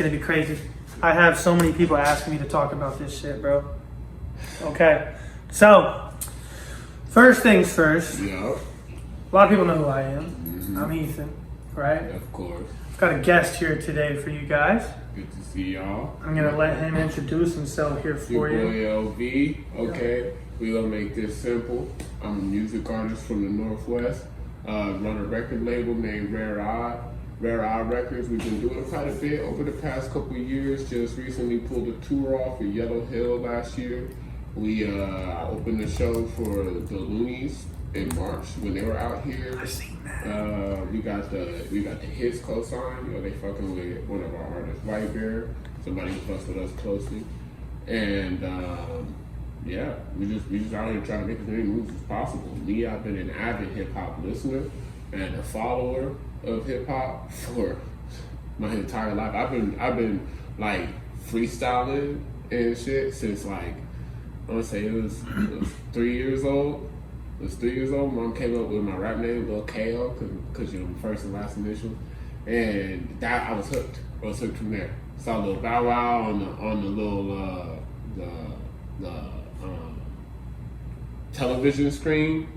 gonna be crazy. I have so many people asking me to talk about this shit, bro. Okay, so first things first. Yeah. A lot of people know who I am. I'm Ethan, right? Of course. I've got a guest here today for you guys. Good to see y'all. I'm gonna let him introduce himself here for you. Your boy LV. Okay, we gonna make this simple. I'm a music artist from the Northwest. Run a record label named RareOdd Records. We've been doing quite a bit over the past couple of years. Just recently pulled a tour off at Yellow Hill last year. We opened the show for the Loonies in March when they were out here. I've seen that. We got the Hits co-sign. You know, they fucking with one of our artists, White Bear, somebody who fucks with us closely, and yeah, we just out here trying to make as many moves as possible. Me, I've been an avid hip hop listener and a follower of hip hop for my entire life. I've been like freestyling and shit since like I want to say it was 3 years old. I was 3 years old. Mom came up with my rap name, Lil KO, because you know, my first and last initial, and that I was hooked. I was hooked from there. Saw Lil Bow Wow on the little television screen.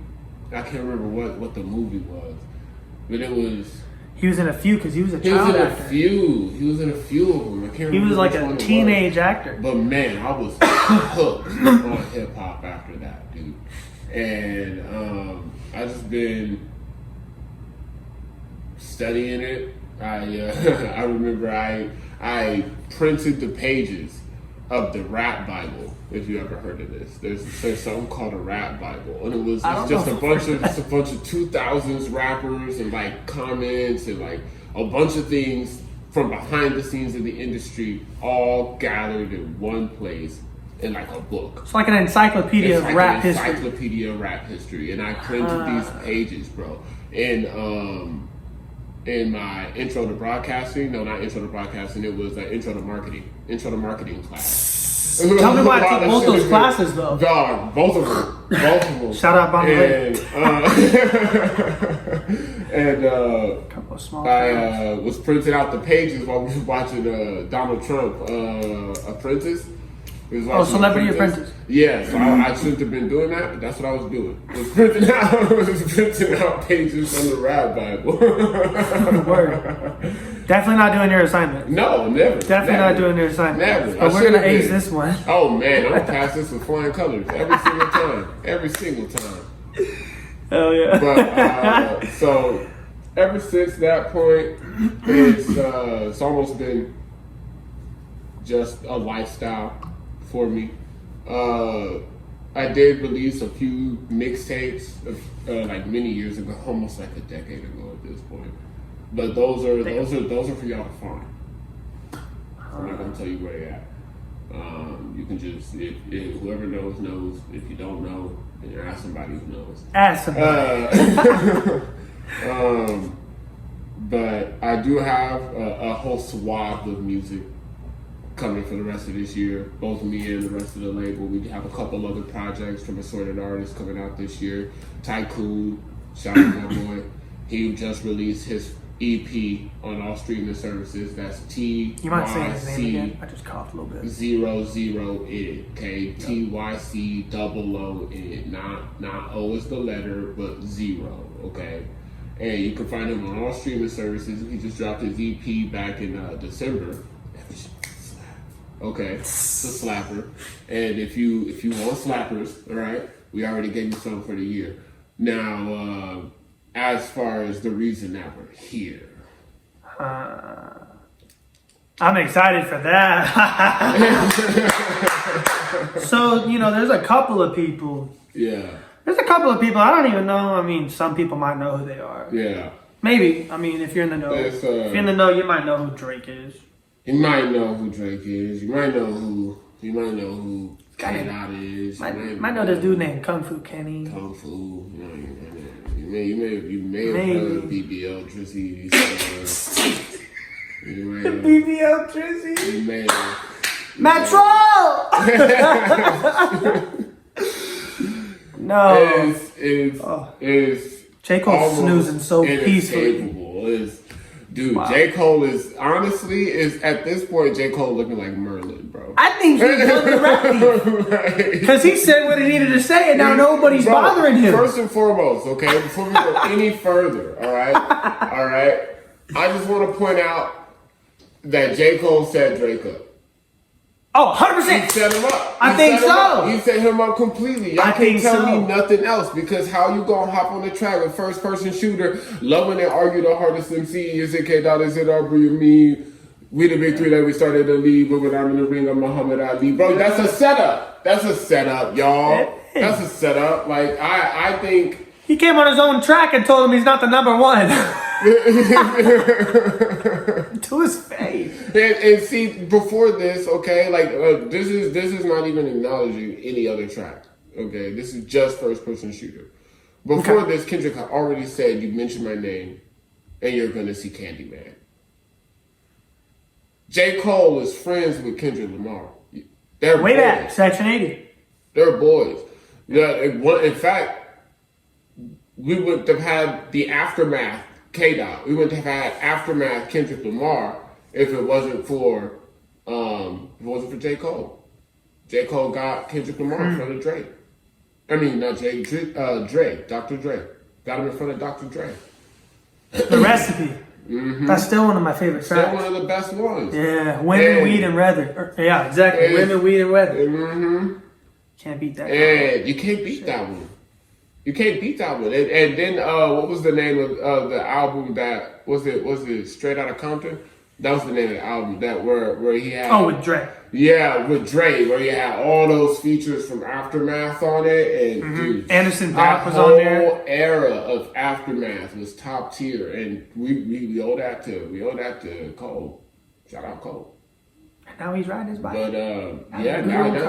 I can't remember what the movie was, but it was. He was in a few because he was a child actor. He was in a few of them. I can't remember. He was like a teenage actor. But man, I was hooked on hip hop after that, dude. And I just been studying it. I remember I printed the pages of the Rap Bible. If you ever heard of this, there's something called a Rap Bible, and it's just a bunch of 2000s rappers and like comments and like a bunch of things from behind the scenes of the industry, all gathered in one place in like a book. It's like an encyclopedia of rap history. Encyclopedia of rap history, and I printed these pages, bro. And in my intro to broadcasting, no, not intro to broadcasting, it was intro to marketing class. Tell me why I took both those classes, though. God, both of them. Shout out, Bob. And couple of small I was printing out the pages while we were watching Donald Trump Apprentice. Celebrity Apprentice. Yeah, so I shouldn't have been doing that, but that's what I was doing. I was printing out pages from the Rap Bible. Word. Definitely not doing your assignment. No, never. Definitely not doing your assignment. Never. But we're gonna ace this one. Oh man, I'm gonna pass this with flying colors every single time. Every single time. Hell yeah. But so ever since that point, it's almost been just a lifestyle for me. I did release a few mixtapes like many years ago, almost like a decade ago at this point. But those are for y'all to find. I'm not gonna tell you where they're at. You can just if whoever knows. If you don't know, then you ask somebody who knows. Ask somebody. But I do have a whole swath of music coming for the rest of this year. Both me and the rest of the label. We have a couple other projects from assorted artists coming out this year. Tycoon, shout out my boy. He just released his EP on all streaming services. That's TYC. You might say his name again. I just coughed a little bit. 00 it. Okay, TYC OO it. Not O is the letter, but 0. Okay, and you can find him on all streaming services. He just dropped his EP back in December. Okay, it's a slapper. And if you want slappers, all right, we already gave you some for the year. Now, as far as the reason that we're here, I'm excited for that. So, you know, there's a couple of people. Yeah. There's a couple of people I don't even know. I mean, some people might know who they are. Yeah. Maybe. I mean, if you're in the know, if you're in the know, you might know who Drake is. You might know who Drake is. You might know who K-Dot is. Might know this dude named Kung Fu Kenny. Kung Fu. You may have heard BBL Drizzy. BBL Drizzy. You may have. Metro! No. It's J. Cole's snoozing so peacefully. It's Dude, wow. J. Cole is at this point, J. Cole looking like Merlin, bro. I think he's done the right thing. Because he said what he needed to say, and now nobody's bothering him. First and foremost, okay, before we go any further, all right? I just want to point out that J. Cole set Drake up. Oh, 100%. He set him up. I think so. He set him up completely. Y'all can't tell me nothing else, because how you gonna hop on the track with first person shooter, loving and argue the hardest MC, is it K-Dot, is it Aubrey, me? We the big three that we started the league, but when I'm in the ring of Muhammad Ali. Bro, that's a setup, y'all. That's a setup. Like, I think... He came on his own track and told him he's not the number one. To his face. And see, before this, okay, like this is not even acknowledging any other track. Okay, this is just first person shooter. Before this, Kendrick had already said, "You mentioned my name, and you're gonna see Candyman." J. Cole is friends with Kendrick Lamar. They're way boys. Back Section 80. They're boys. Yeah, in fact, we would have had the aftermath. K-Dot. We wouldn't have had aftermath Kendrick Lamar if it wasn't for J. Cole. J. Cole got Kendrick Lamar in front of Drake. I mean, not Drake, Dr. Dre. Got him in front of Dr. Dre. The Recipe. Mm-hmm. That's still one of my favorite tracks. Still one of the best ones. Yeah, Women, Weed, and Weather. Yeah, exactly. Women, Weed, and Weather. Mm-hmm. Can't beat that. And you can't beat that one. You can't beat that one. And then what was the name of the album that was it Straight Outta Compton? That was the name of the album that where he had with Dre. Yeah, with Dre, where he had all those features from Aftermath on it, and dude, Anderson .Paak was on there. The whole era of Aftermath was top tier, and we owe that to Cole. Shout out Cole. Now he's riding his bike. But now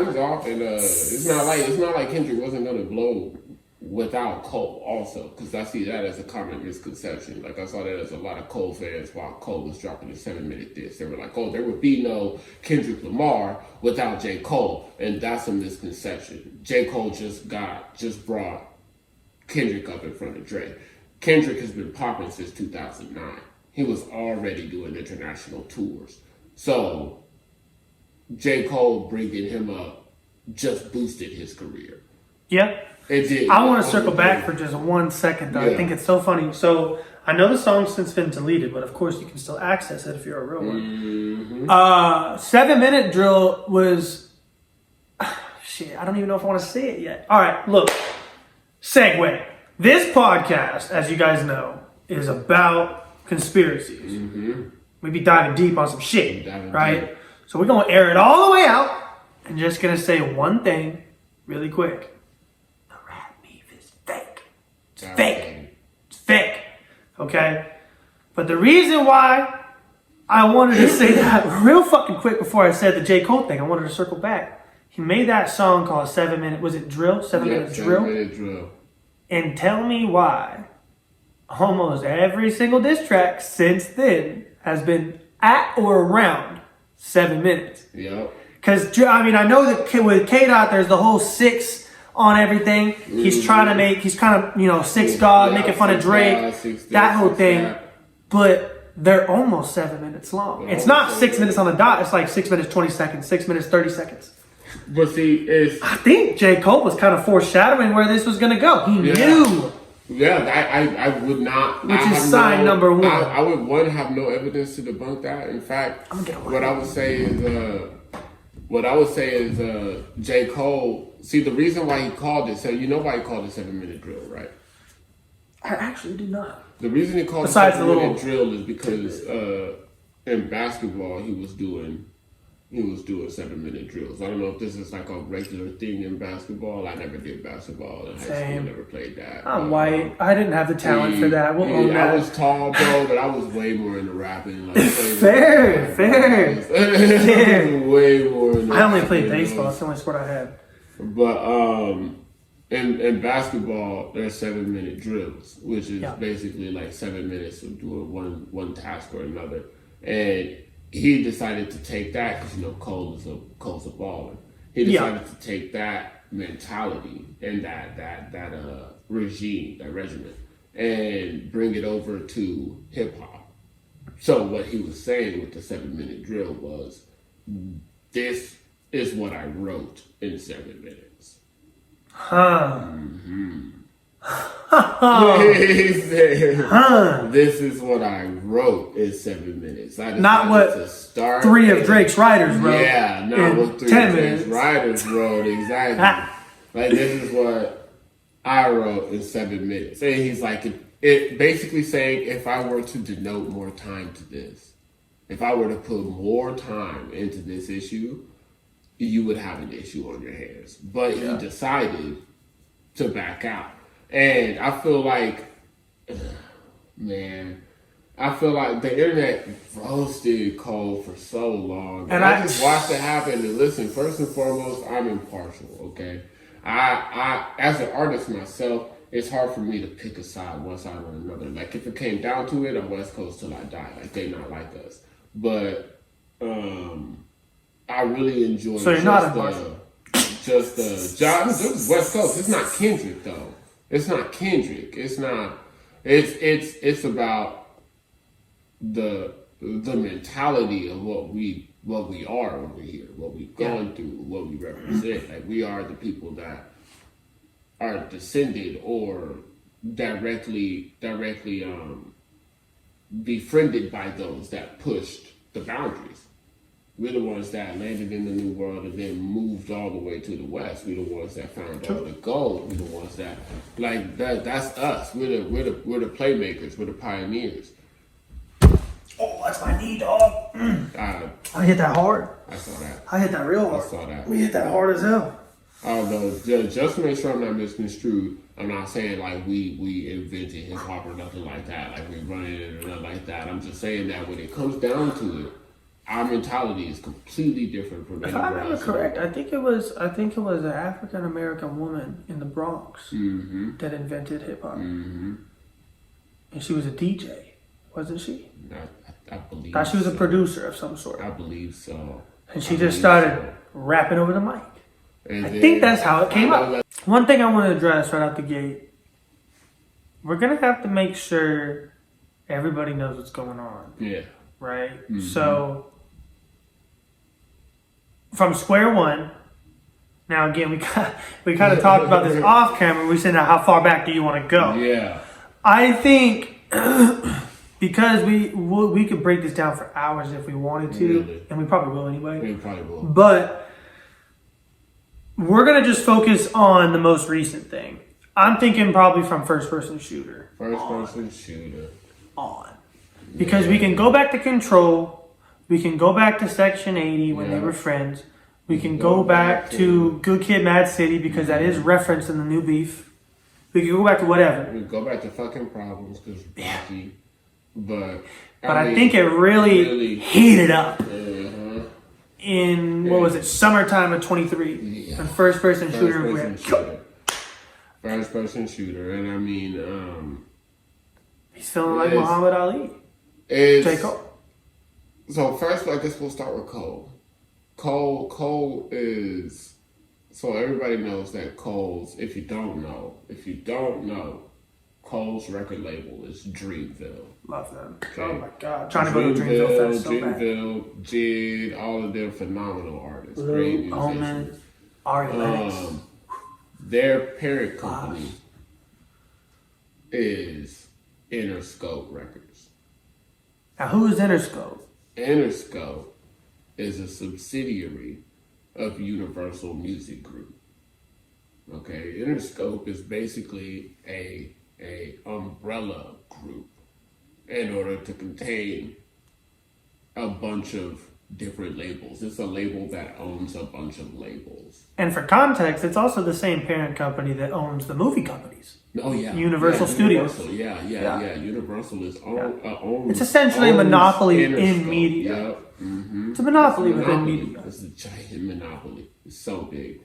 he's off, and it's not like Kendrick wasn't gonna blow without Cole also, because I see that as a common misconception. Like, I saw that as a lot of Cole fans while Cole was dropping the 7-minute diss. They were like, oh, there would be no Kendrick Lamar without J. Cole, and that's a misconception. J. Cole just brought Kendrick up in front of Dre. Kendrick has been popping since 2009. He was already doing international tours. So J. Cole bringing him up just boosted his career. Yeah. It did. I want to circle back for just 1 second, though. Yeah. I think it's so funny. So, I know the song's since been deleted, but of course you can still access it if you're a real one. 7-minute drill was... Shit, I don't even know if I want to say it yet. All right, look. Segue. This podcast, as you guys know, is about conspiracies. Mm-hmm. We be diving deep on some shit, right? Deep. So we're going to air it all the way out and just going to say one thing really quick. It's fake. Okay? But the reason why I wanted to say that real fucking quick before I said the J. Cole thing, I wanted to circle back. He made that song called 7 Minute, was it Drill? 7 Minutes Drill? 7 Minute Drill. And tell me why almost every single diss track since then has been at or around 7 minutes. Yep. Because, I mean, I know that with K-Dot, there's the whole 6 on everything. Mm-hmm. He's kind of, 6 God, making fun of Drake, that whole thing. But they're almost 7 minutes long. It's not 6 minutes on the dot. It's like 6 minutes, 20 seconds, 6 minutes, 30 seconds. But see, I think J. Cole was kind of foreshadowing where this was going to go. He knew. Yeah, I would not. Which is sign number 1. I would have no evidence to debunk that. In fact, what I would say is J. Cole. See, the reason why he called it, so you know why he called it 7 Minute Drill, right? I actually do not. The reason he called it 7 Minute Drill is because in basketball he was doing 7 minute drills. I don't know if this is like a regular thing in basketball. I never did basketball in high school. I never played that. I'm white. I didn't have the talent for that. We'll own that. I was tall, bro, but I was way more into rapping. Like, fair. Way more into I only played baseball. It's the only sport I had. But in basketball, there's 7 minute drills, which is basically like 7 minutes of doing one task or another. And he decided to take that because Cole's a baller. He decided to take that mentality and that regime, that regimen, and bring it over to hip hop. So what he was saying with the 7-minute drill was, this is what I wrote in 7 minutes. Huh. Mm-hmm. He said, this is what I wrote in 7 minutes. I not what to start 3 of Drake's writers wrote. Yeah, not what 3 of Drake's writers wrote, exactly. Like, this is what I wrote in 7 minutes. And he's like, it basically saying, if I were to denote more time to this, if I were to put more time into this issue, you would have an issue on your hands. But he decided to back out. And I feel like, man, I feel like the internet roasted Cole for so long. And I just watched it happen. And listen, first and foremost, I'm impartial, okay? I as an artist myself, it's hard for me to pick a side, one side or another. Like, if it came down to it, I'm West Coast till I die. Like, they not like us. But I really enjoy so you're not impartial. Just the job. This is West Coast. It's not Kendrick, though. It's not Kendrick. It's not. It's about the mentality of what we are over here, what we've gone through, what we represent. Like, we are the people that are descended or directly befriended by those that pushed the boundaries. We're the ones that landed in the New World and then moved all the way to the West. We're the ones that found all the gold. We're the ones that, like, that's us. We're the playmakers. We're the pioneers. Oh, that's my knee, dog. I hit that hard. I saw that. I hit that real hard. I saw that. We hit that hard as hell. Although, just to make sure I'm not misconstrued, I'm not saying like we invented hip hop or nothing like that. Like, we run it or nothing like that. I'm just saying that when it comes down to it, our mentality is completely different from if I remember correct, I think it was an African American woman in the Bronx that invented hip hop, and she was a DJ, wasn't she? I believe. Thought she was a producer of some sort. I believe so. And she just started rapping over the mic. I think that's how it came up. One thing I want to address right out the gate: we're gonna have to make sure everybody knows what's going on. Yeah. Right. So, from square one. Now again, we kind of talked about this off camera. We said, now how far back do you want to go? Yeah. I think because we could break this down for hours if we wanted to, and we probably will anyway. We probably will. But we're gonna just focus on the most recent thing. I'm thinking probably from first person shooter. On. Because we can go back to Control. We can go back to Section 80 when they were friends. We can go back to Good Kid, Mad City because that is referenced in the new beef. We can go back to whatever. We can go back to fucking Problems because But I think it really heated up in, what was it, summertime of 23. Yeah. And first person shooter. First person shooter. And I mean, he's feeling like Muhammad Ali. J. Cole. So first, I guess we'll start with Cole. Cole is, so everybody knows that Cole's, if you don't know, Cole's record label is Dreamville. Love them. Okay. Oh my God. Trying to go to Dreamville Fest so bad. Dreamville, Jid, all of them phenomenal artists. Great musicians. Omen, Ari Lennox. Their parent company is Interscope Records. Now, who is Interscope? Interscope is a subsidiary of Universal Music Group. Okay, Interscope is basically a umbrella group in order to contain a bunch of different labels. It's a label that owns a bunch of labels. And for context, it's also the same parent company that owns the movie companies. Oh yeah, Universal Studios. Yeah. Universal is owned. It's essentially a monopoly in media. Yep. Mm-hmm. It's a monopoly within media. It's a giant monopoly. It's so big,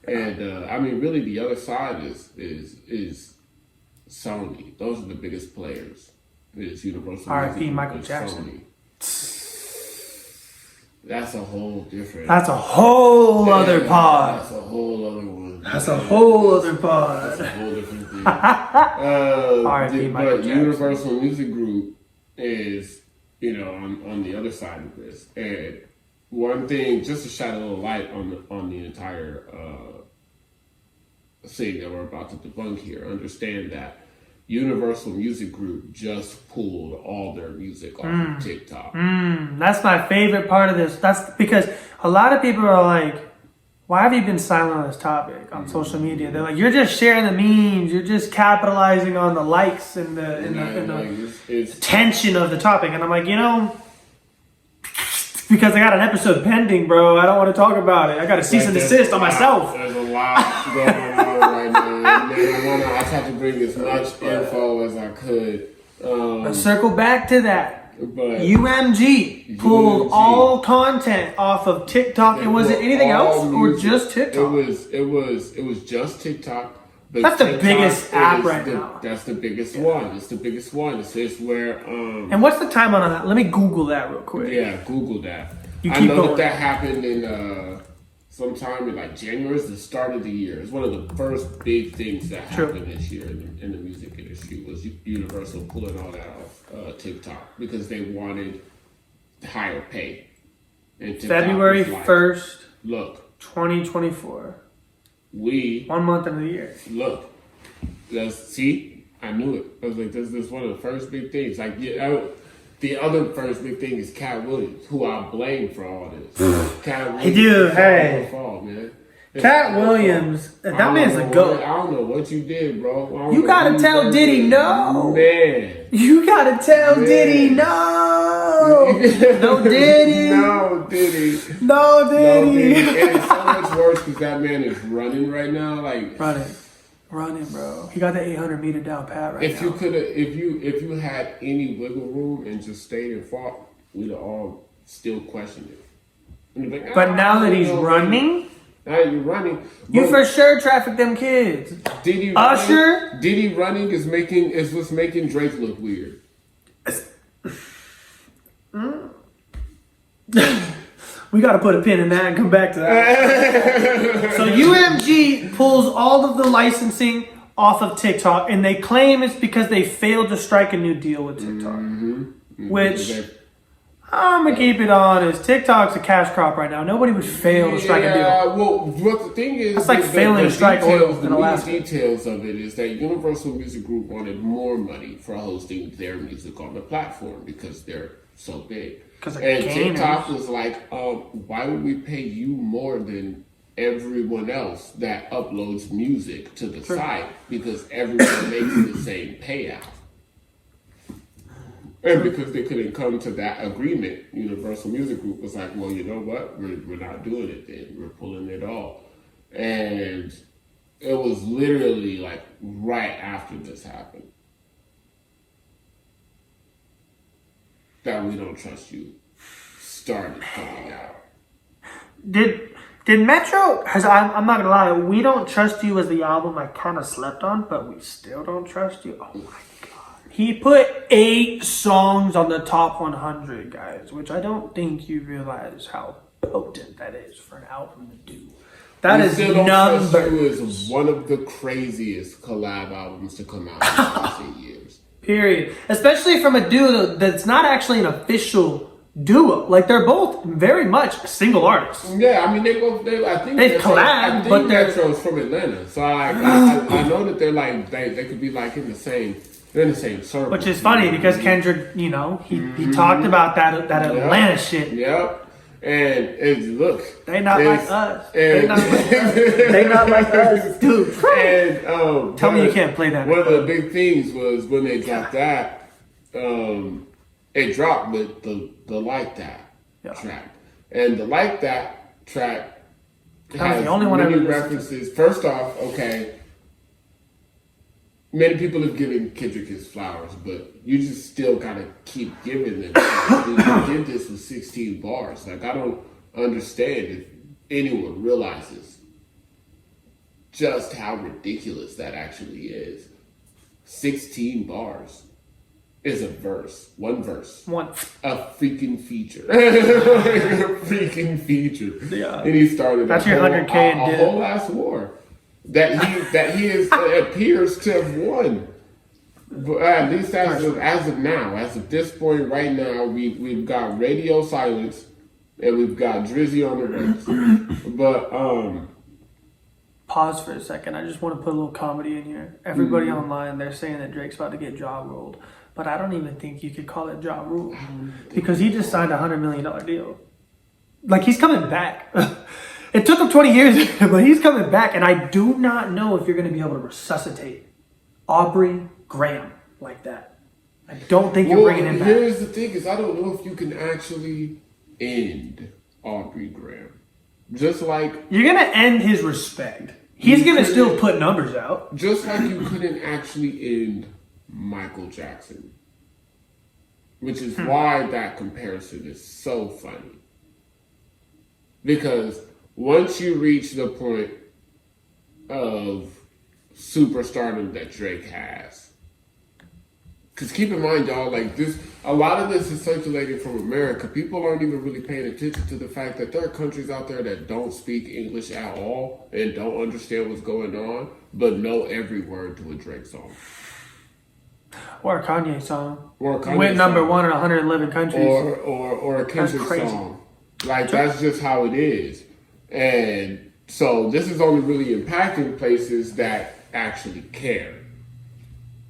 and I mean, really, the other side is Sony. Those are the biggest players. It's Universal. R.I.P. Michael Jackson. Sony. That's a whole different. That's a whole other pod. That's a whole other one. That's a whole other pod. That's a whole different thing. R.I.P. Michael But Jackson. Universal Music Group is on the other side of this. And one thing, just to shed a little light on the entire thing that we're about to debunk here, understand that Universal Music Group just pulled all their music off of TikTok. That's my favorite part of this. That's because a lot of people are like, why have you been silent on this topic on social media? They're like, you're just sharing the memes, you're just capitalizing on the likes and the tension of the topic. And I'm like, because I got an episode pending, bro. I don't want to talk about it. I got a cease and desist on myself. There's a lot going on right now. Man, I tried to bring as much info as I could. Let's circle back to that. But UMG pulled all content off of TikTok. And was it anything else or just TikTok? It was just TikTok. But that's the TikTok biggest app right now. That's the biggest one. It's the biggest one. It's where. And what's the timeline on that? Let me Google that real quick. Yeah, Google that. I know that happened in sometime in like January. Is the start of the year. It's one of the first big things that happened this year in the music industry was Universal pulling all that off TikTok because they wanted higher pay. And February 1st, look, 2024. 1 month into the year. Look, I knew it. I was like, this is one of the first big things. Like, the other first big thing is Cat Williams, who I blame for all this. Cat Williams, dude, hey, fault, man. Cat Williams, that man's a goat. I don't know what you did, bro. You gotta tell Diddy no. Man. You gotta tell Diddy no. No Diddy. No Diddy. No Diddy. And it's so much worse because that man is running right now. Like running, bro. He got the 800-meter down pat right now. If you had any wiggle room and just stayed and fought, we'd have all still questioned it. Like, but now that he's running. Now you're running. You for sure traffic them kids. Usher. Diddy running is what's making Drake look weird. We got to put a pin in that and come back to that. So UMG pulls all of the licensing off of TikTok, and they claim it's because they failed to strike a new deal with TikTok. Which, I'm going to keep it honest, TikTok's a cash crop right now. Nobody would fail to strike a deal. Yeah, well, what the thing is... That's like failing to strike oil in Alaska. The details of it is that Universal Music Group wanted more money for hosting their music on the platform because they're so big. And TikTok was like, why would we pay you more than everyone else that uploads music to the site? Because everyone makes the same payout. And because they couldn't come to that agreement, Universal Music Group was like, well, you know what? We're not doing it then. We're pulling it all. And it was literally like right after this happened that We Don't Trust You started coming out. Did Metro, I'm not gonna lie, We Don't Trust You was the album I kind of slept on, but We Still Don't Trust You. Oh my God. He put 8 songs on the top 100, guys, which I don't think you realize how potent that is for an album to do. That is numbers. It is one of the craziest collab albums to come out in the last 8 years. Period. Especially from a duo that's not actually an official duo. Like, they're both very much single artists. Yeah, I mean, they've collabed, but they're Metro's from Atlanta. So I know that they're like, they could be like in the same circle. Which is funny because Kendrick, he talked about that Atlanta shit. Yep. And look, they not like us. They not like us, dude. And tell me you can't play that. One of the big things was when they dropped that. It dropped with the Like That track, and the Like That track has the only one many references. First off, many people have given Kendrick his flowers, but you just still gotta keep giving them. He did this with 16 bars. Like, I don't understand if anyone realizes just how ridiculous that actually is. 16 bars is a verse. One verse. A freaking feature. A freaking feature. Yeah. And he started That's your 100K and a whole ass war that he appears to have won. But at least as of now, as of this point right now, we've got radio silence and we've got Drizzy on the race. But pause for a second. I just want to put a little comedy in here. Everybody online, they're saying that Drake's about to get jaw ruled, but I don't even think you could call it jaw ruled because he just signed a $100 million deal. Like, he's coming back. It took him 20 years, but he's coming back, and I do not know if you're going to be able to resuscitate Aubrey Graham like that. I don't think you're bringing him back. Here's the thing: is I don't know if you can actually end Aubrey Graham. Just like you're gonna end his respect. He's gonna still put numbers out. Just like you couldn't actually end Michael Jackson, which is why that comparison is so funny. Because once you reach the point of superstardom that Drake has, because keep in mind, y'all, like this, a lot of this is circulating from America. People aren't even really paying attention to the fact that there are countries out there that don't speak English at all and don't understand what's going on, but know every word to a Drake song. Or a Kanye song. Went number one in 111 countries. Or a Kendrick song. Like, that's just how it is. And so this is only really impacting places that actually care.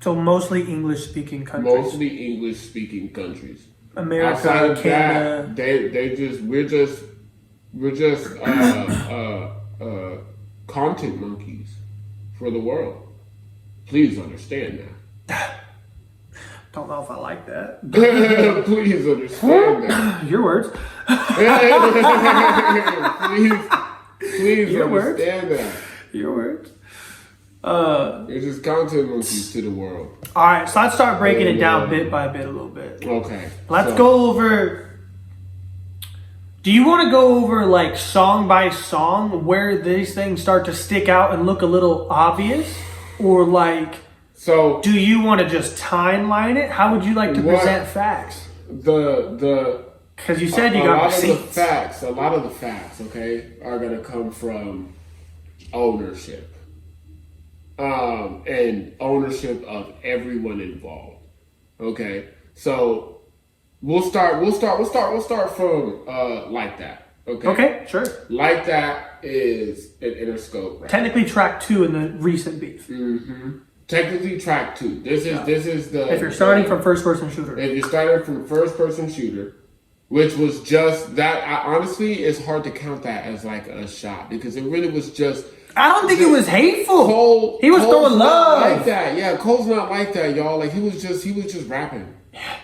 So mostly English-speaking countries. Mostly English-speaking countries. America, outside of Canada. That, we're just content monkeys for the world. Please understand that. Don't know if I like that. Please understand that. Your words. Please Your understand words. that. Your words. It's just content monkeys to the world. All right, so let's start breaking it down bit by bit a little bit. Okay. Let's go over. Do you want to go over like song by song where these things start to stick out and look a little obvious, or like? So do you want to just timeline it? How would you like to present facts? Because you said you got receipts. A lot of the facts, okay, are going to come from ownership. And ownership of everyone involved. Okay, so we'll start from Like That. Okay, sure. Like That is an Interscope record. Technically, track 2 in the recent beef. Mm-hmm. Technically, track 2. This is the. If you're starting from first person shooter. If you're starting from first person shooter, which was just that. Honestly, it's hard to count that as like a shot because it really was just. I don't think it was hateful. He was throwing love. Like that, yeah. Cole's not like that, y'all. Like he was just rapping. Yeah.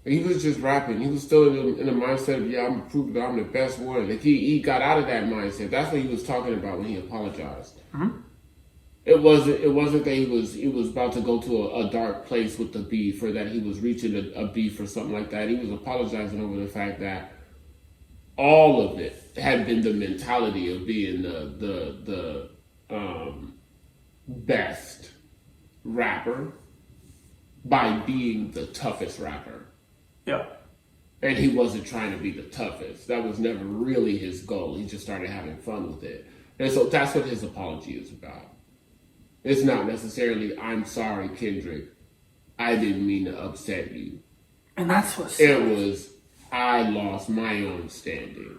He was just rapping. He was still in the mindset of I'm gonna prove that I'm the best one. Like he got out of that mindset. That's what he was talking about when he apologized. Mm-hmm. It wasn't that he was about to go to a dark place with the beef or that he was reaching a beef or something like that. He was apologizing over the fact that all of it had been the mentality of being the best rapper by being the toughest rapper. Yeah. And he wasn't trying to be the toughest. That was never really his goal. He just started having fun with it. And so that's what his apology is about. It's not necessarily, I'm sorry, Kendrick. I didn't mean to upset you. And that's what's... It was, I lost my own standing.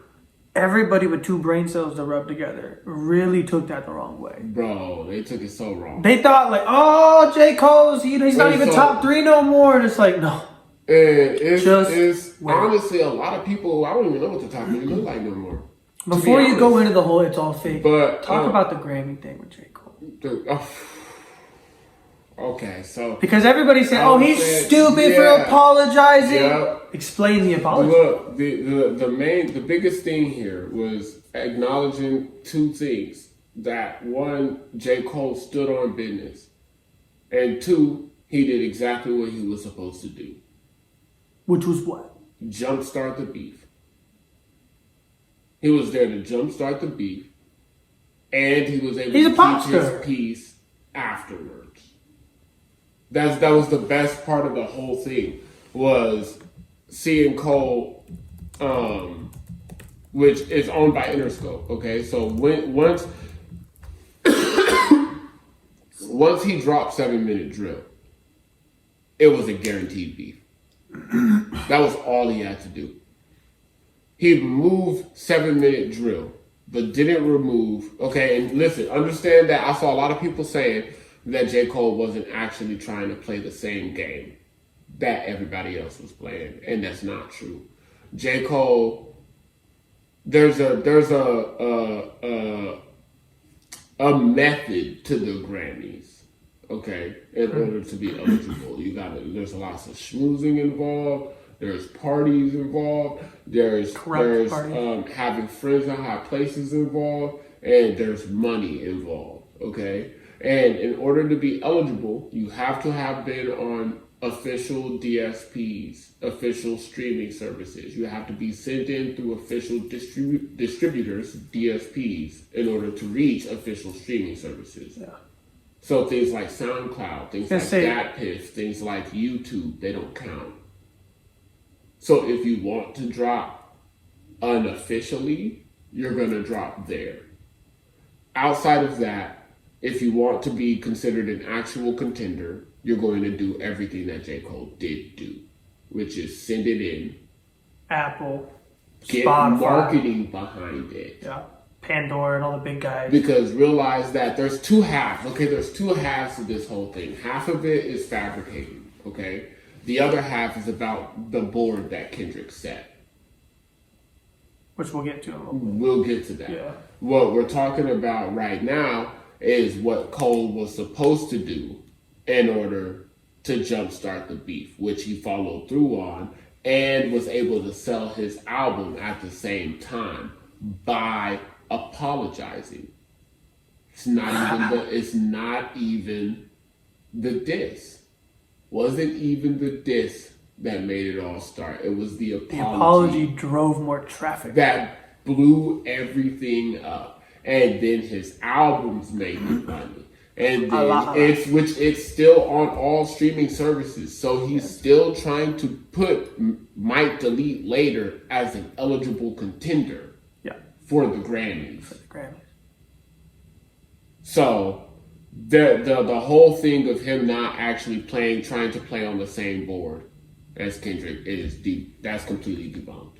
Everybody with 2 brain cells to rub together really took that the wrong way. Bro, they took it so wrong. They thought like, oh, J. Cole's, he's not even top 3 no more. And it's like, no. And it's honestly a lot of people, I don't even know what the top 3 look like no more. Before you go into the whole it's all fake, but talk about the Grammy thing with J. Cole. Okay, so because everybody said, "Oh, he's stupid for apologizing." Yep. Explain the apology. Look, the biggest thing here was acknowledging 2 things: that 1, J. Cole stood on business, and 2, he did exactly what he was supposed to do. Which was what? Jumpstart the beef. He was there to jumpstart the beef, and he was able to keep his peace afterwards. That was the best part of the whole thing, was seeing Cole, which is owned by Interscope. Okay, so once he dropped 7 Minute Drill, it was a guaranteed beef. That was all he had to do. He removed 7 Minute Drill, but didn't remove, okay, and listen, understand that I saw a lot of people saying that J. Cole wasn't actually trying to play the same game that everybody else was playing, and that's not true. J. Cole, there's a method to the Grammys, okay, in order to be eligible. There's lots of schmoozing involved. There's parties involved. There's having friends in high places involved, and there's money involved. Okay, and in order to be eligible, you have to have been on official DSPs, official streaming services. You have to be sent in through official distributors, DSPs, in order to reach official streaming services. Yeah. So things like SoundCloud, things like DatPiff, things like YouTube, they don't count. So if you want to drop unofficially, you're going to drop there. Outside of that, if you want to be considered an actual contender, you're going to do everything that J. Cole did do, which is send it in. Apple, get Spotify, marketing behind it. Yeah, Pandora and all the big guys. Because realize that there's two halves. Okay, there's two halves to this whole thing. Half of it is fabricating, okay? The other half is about the board that Kendrick set. Which we'll get to in a little bit. We'll get to that. Yeah. What we're talking about right now is what Cole was supposed to do in order to jumpstart the beef, which he followed through on and was able to sell his album at the same time by apologizing. It's not even the diss. Wasn't even the diss that made it all start. It was the apology. The apology drove more traffic. That blew everything up. And then his albums made the money. And then it's still on all streaming services. So he's still trying to put Might Delete Later as an eligible contender for the Grammys. So the whole thing of him not actually trying to play on the same board as Kendrick that's completely debunked.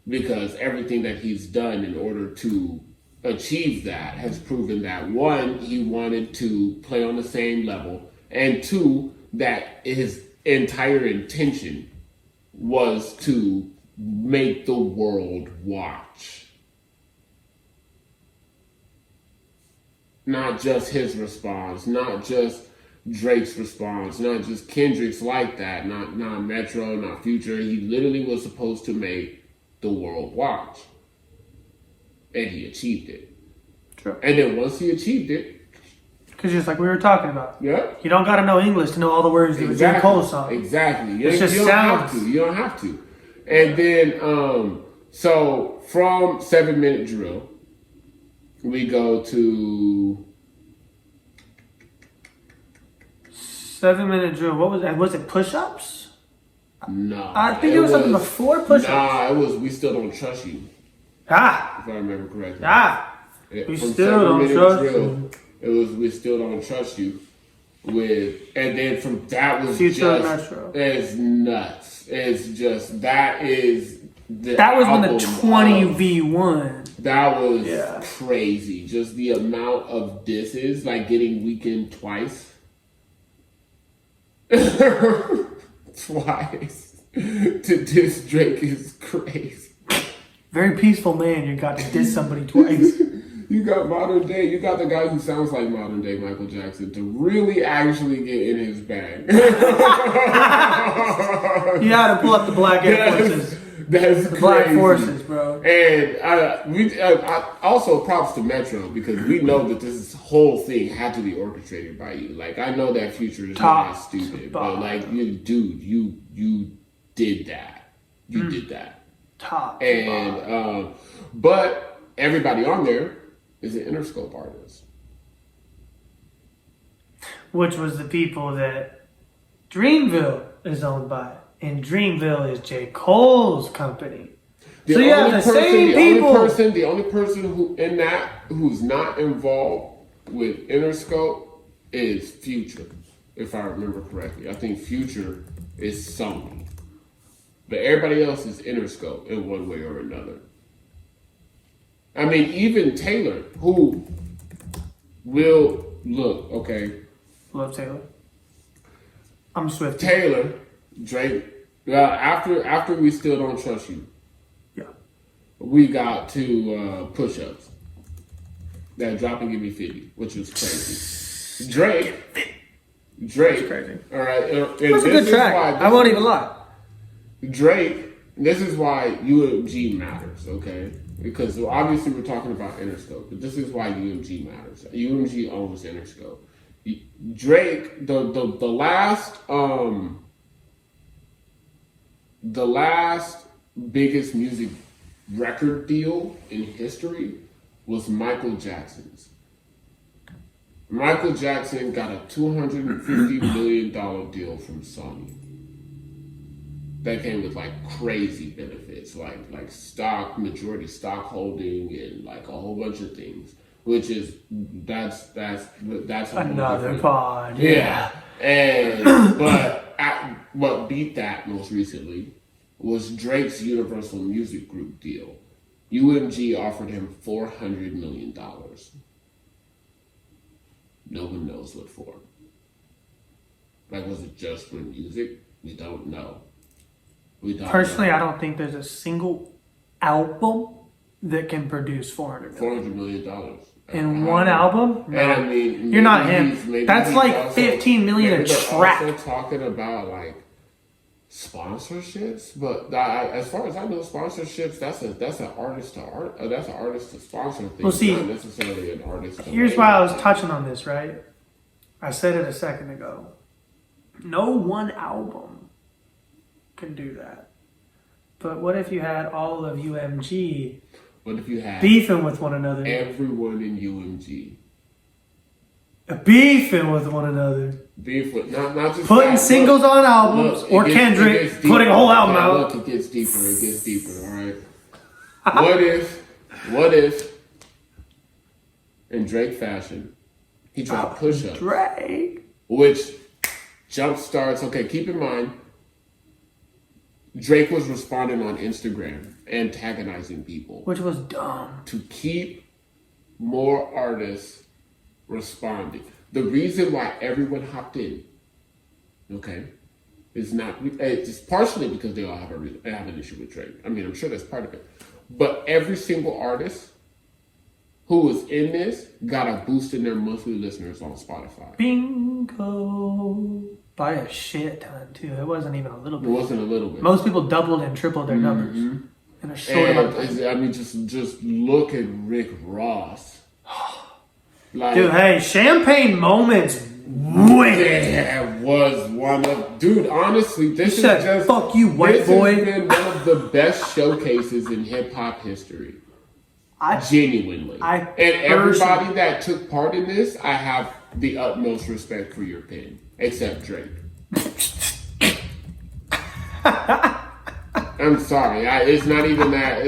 Because everything that he's done in order to achieve that has proven that, one, he wanted to play on the same level, and two, that his entire intention was to make the world watch. Not just his response, not just Drake's response, not just Kendrick's like that, not Metro, not Future. He literally was supposed to make the world watch. And he achieved it. True. And then once he achieved it, because just like we were talking about, yeah, you don't got to know English to know all the words of a J. Cole song. Exactly. You don't have to. And then, so from 7 Minute Drill, we go to 7 Minute Drill. What was that? Was it push-ups? No. I think it was something before push-ups. Nah, it was We Still Don't Trust You. If I remember correctly. We Still Don't Trust You. It was We Still Don't Trust You. And then from that was Future just Metro. It's nuts. It's just that was when the 20v1. That was crazy. Just the amount of disses, like getting Weekend twice. Twice. To diss Drake is crazy. Very peaceful man, you got to diss somebody twice. You got you got the guy who sounds like modern day Michael Jackson to really actually get in his bag. You had to pull up the Black Air Forces. That's the crazy. Black Forces, bro. And I also props to Metro because we know that this whole thing had to be orchestrated by you. Like, I know that Future is not stupid, but like, you did that. You did that. But everybody on there is an Interscope artist. Which was the people that Dreamville is owned by. And Dreamville is J. Cole's company. So you have the same people. The only person who's not involved with Interscope is Future. if I remember correctly. I think Future is Sony. But everybody else is Interscope in one way or another. I mean, even Taylor, who will look, okay. Love Taylor. I'm Swift. Taylor, Drake, after We Still Don't Trust You. Yeah. We got to push-ups. That Drop and Give Me 50, which was crazy. Drake. That's crazy. All right. It was a good track. I won't even lie. Drake, this is why UMG matters, okay? Because obviously we're talking about Interscope, but this is why UMG matters. UMG owns Interscope. Drake, the last biggest music record deal in history was Michael Jackson's. Michael Jackson got a $250 million deal from Sony. That came with like crazy benefits, like majority stock holding and like a whole bunch of things. Which is that's another pod. Yeah. And what beat that most recently was Drake's Universal Music Group deal. UMG offered him $400 million. No one knows what for. Like, was it just for music? We don't know. Personally, I don't think there's a single album that can produce $400 million. In one album? No. And I mean, you're not him. That's like also, $15 million a track. Also talking about like sponsorships, but as far as I know, sponsorships that's an artist to sponsor things. Well, see, not necessarily an artist. Here's why I was touching on this, right? I said it a second ago. No one album can do that. But what if you had all of UMG? What if you had beefing with one another? Everyone in UMG. Beefing with one another. Beef with not just putting that, singles on albums, or Kendrick putting a whole album out. Look, it gets deeper, all right? What if in Drake fashion, he dropped push-ups. Drake. Which jump starts, okay, keep in mind, Drake was responding on Instagram, antagonizing people. Which was dumb. To keep more artists responding. The reason why everyone hopped in, okay, is not, it's partially because they all have an issue with Drake. I mean, I'm sure that's part of it. But every single artist who was in this got a boost in their monthly listeners on Spotify. Bingo. By a shit ton, too. It wasn't even a little bit. It wasn't a little bit. Most people doubled and tripled their numbers in a short amount of time. I mean, just look at Rick Ross. Like, dude, hey, Champagne Moments winning. That was one of... Dude, honestly, this is just... fuck you, white boy. This has been one of the best showcases in hip-hop history. Genuinely. And everybody that took part in this, I have the utmost respect for your pen. Except Drake. I'm sorry. It's not even that.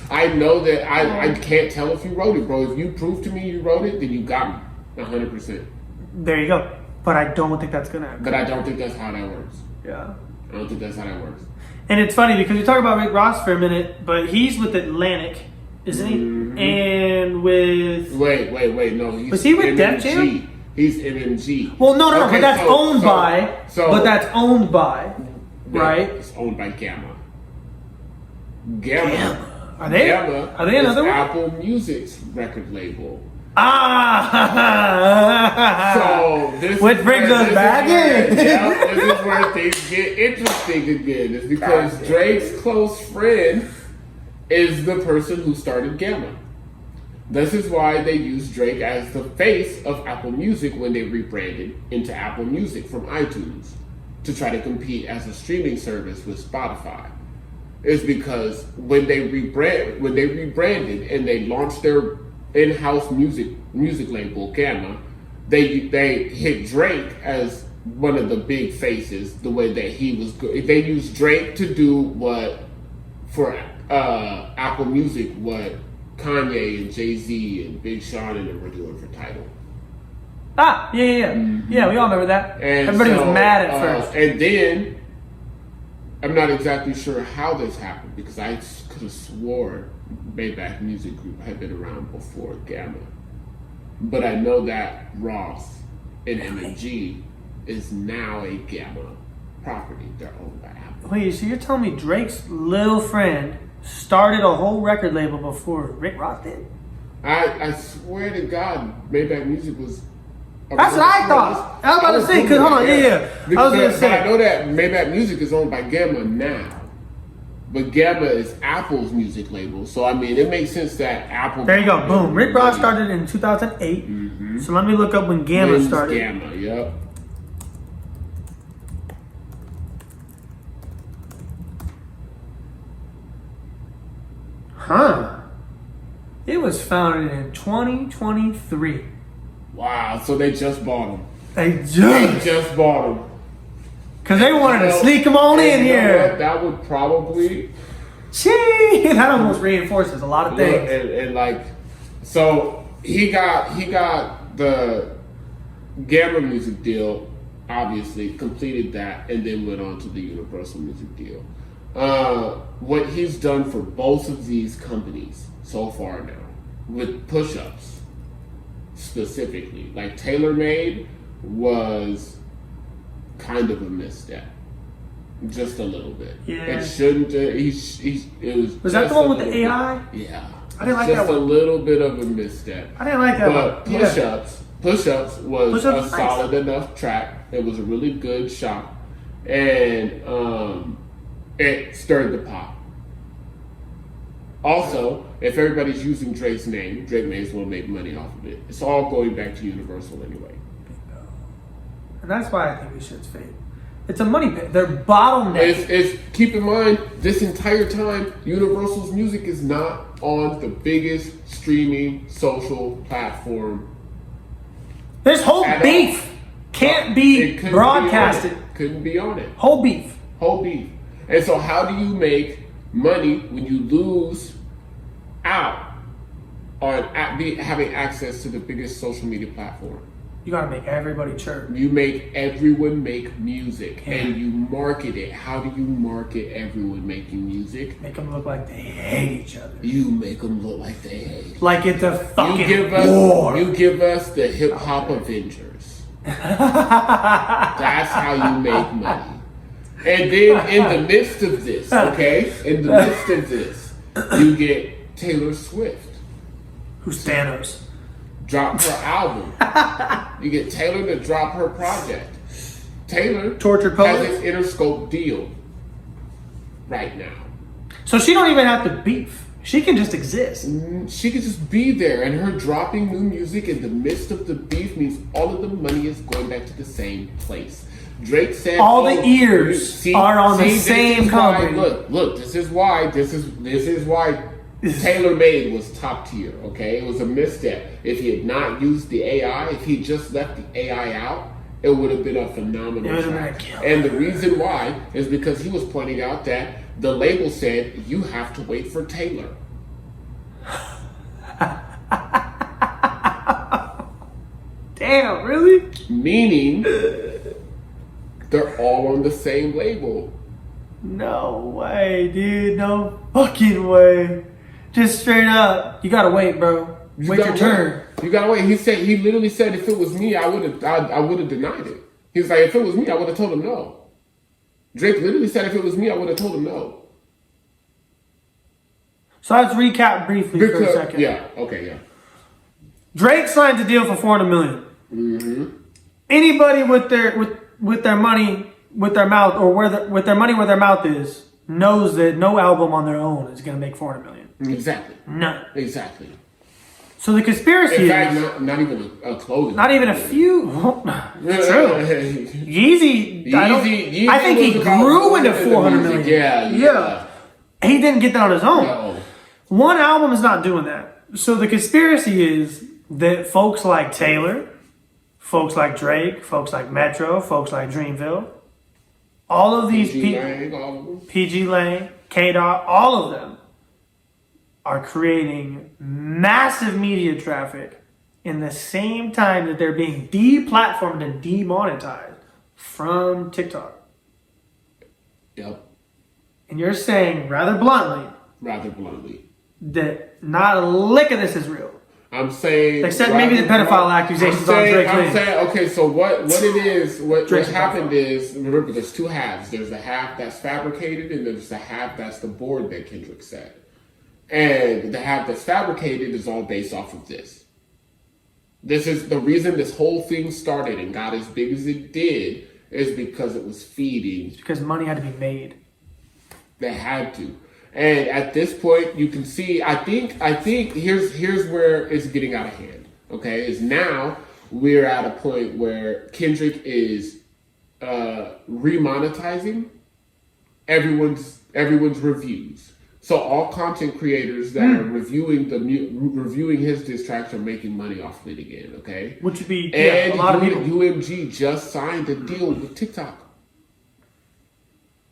I know that I can't tell if you wrote it, bro. If you prove to me you wrote it, then you got me. 100%. There you go. But I don't think that's going to happen. But I don't think that's how that works. Yeah. I don't think that's how that works. And it's funny because we talk about Rick Ross for a minute, but he's with Atlantic, isn't he? Mm-hmm. And with... Wait. No. Was he with Def Jam? He's MMG. Well, no, but that's owned by. But that's owned by, right? It's owned by Gamma. Gamma. Are they another one? Apple Music's record label. Which brings us back in. This is where things get interesting again. It's because Drake's close friend is the person who started Gamma. This is why they use Drake as the face of Apple Music when they rebranded into Apple Music from iTunes to try to compete as a streaming service with Spotify. It's because when they rebranded and they launched their in-house music label Gamma, they hit Drake as one of the big faces. The way that he was good, they used Drake to do what for Apple Music what Kanye and Jay-Z and Big Sean and them were doing for Tidal. Ah, yeah. Yeah, we all remember that. And everybody was mad at first. And then, I'm not exactly sure how this happened because I could have swore Maybach Music Group had been around before Gamma. But I know that Ross and M&G is now a Gamma property. They're owned by Apple. Wait, so you're telling me Drake's little friend started a whole record label before Rick Ross did? I swear to God, Maybach Music was... That's what I thought. I was about to say, because hold on, yeah. I was going to say. But I know that Maybach Music is owned by Gamma now. But Gamma is Apple's music label. So, I mean, it makes sense that Apple... There you go, boom. Rick Ross started in 2008. Mm-hmm. So let me look up when Gamma started. Gamma, yep. Huh. It was founded in 2023. Wow, so they just bought them. They just bought them. Because they wanted to sneak them on in here. That would probably... Gee, that almost reinforces a lot of things. And like, so he got the Gamma music deal, obviously, completed that, and then went on to the Universal music deal. What he's done for both of these companies so far now, with push-ups specifically, like TaylorMade was kind of a misstep. Just a little bit. Yeah. It shouldn't. It was. Was that the one with the AI? Yeah. I didn't like just that one. a little bit of a misstep. I didn't like that but one. Push-ups was Push-Ups a solid enough track. It was a really good shot, and it stirred the pot. Also, if everybody's using Drake's name, Drake may as well make money off of it. It's all going back to Universal anyway. And that's why I think this shit's fake. It's a money pit. They're bottlenecking. It's keep in mind, this entire time, Universal's music is not on the biggest streaming social platform. This whole beef can't be broadcasted. Couldn't be on it. Whole beef. And so how do you make money when you lose out on having access to the biggest social media platform? You gotta make everybody chirp. You make everyone make music, and you market it. How do you market everyone making music? Make them look like they hate each other. You make them look like they hate. Like it's a fucking war. You give us the hip hop Avengers. That's how you make money. And then in the midst of this, you get Taylor Swift. Who's Thanos? Drop her album. You get Taylor to drop her project. Taylor Tortured has Poets? an Interscope deal right now. So she don't even have to beef. She can just exist. She can just be there, and her dropping new music in the midst of the beef means all of the money is going back to the same place. Drake said all the ears are on the same company. Look, this is why TaylorMade was top tier, okay? It was a misstep. If he had not used the AI, if he just left the AI out, it would have been a phenomenal track. And the reason why is because he was pointing out that the label said, you have to wait for Taylor. Damn, really? Meaning, they're all on the same label. No way, dude. No fucking way. Just straight up, you gotta wait, bro. Wait your turn. You gotta wait. He literally said, if it was me, I would have denied it. He was like, if it was me, I would have told him no. Drake literally said, if it was me, I would have told him no. So let's recap briefly for a second. Yeah. Okay. Yeah. Drake signed a deal for $400 million. Mm-hmm. Anybody with their money with their mouth, or with their money where their mouth is, knows that no album on their own is gonna make $400 million. Exactly. None. Exactly. So the conspiracy in fact, not even a clothing. Not even a few. True. Yeezy. I think he grew into $400 million. Yeah. He didn't get that on his own. No. One album is not doing that. So the conspiracy is that folks like Taylor, folks like Drake, folks like Metro, folks like Dreamville, all of these people, PG Lane, K-Dot, all of them are creating massive media traffic in the same time that they're being deplatformed and demonetized from TikTok. Yep. And you're saying, rather bluntly, that not a lick of this is real. I'm saying, except maybe the pedophile accusations on Drake. I'm saying, okay, so what it is, what happened is, remember, there's two halves. There's the half that's fabricated, and there's the half that's the board that Kendrick said. And the half that's fabricated is all based off of this. This is the reason this whole thing started and got as big as it did, is because it was feeding. It's because money had to be made. They had to. And at this point, you can see, I think here's where it's getting out of hand. Okay, is now we're at a point where Kendrick is remonetizing everyone's reviews. So all content creators that are reviewing his diss tracks are making money off of it again. Okay, which would be and a lot of people. UMG just signed a deal with TikTok.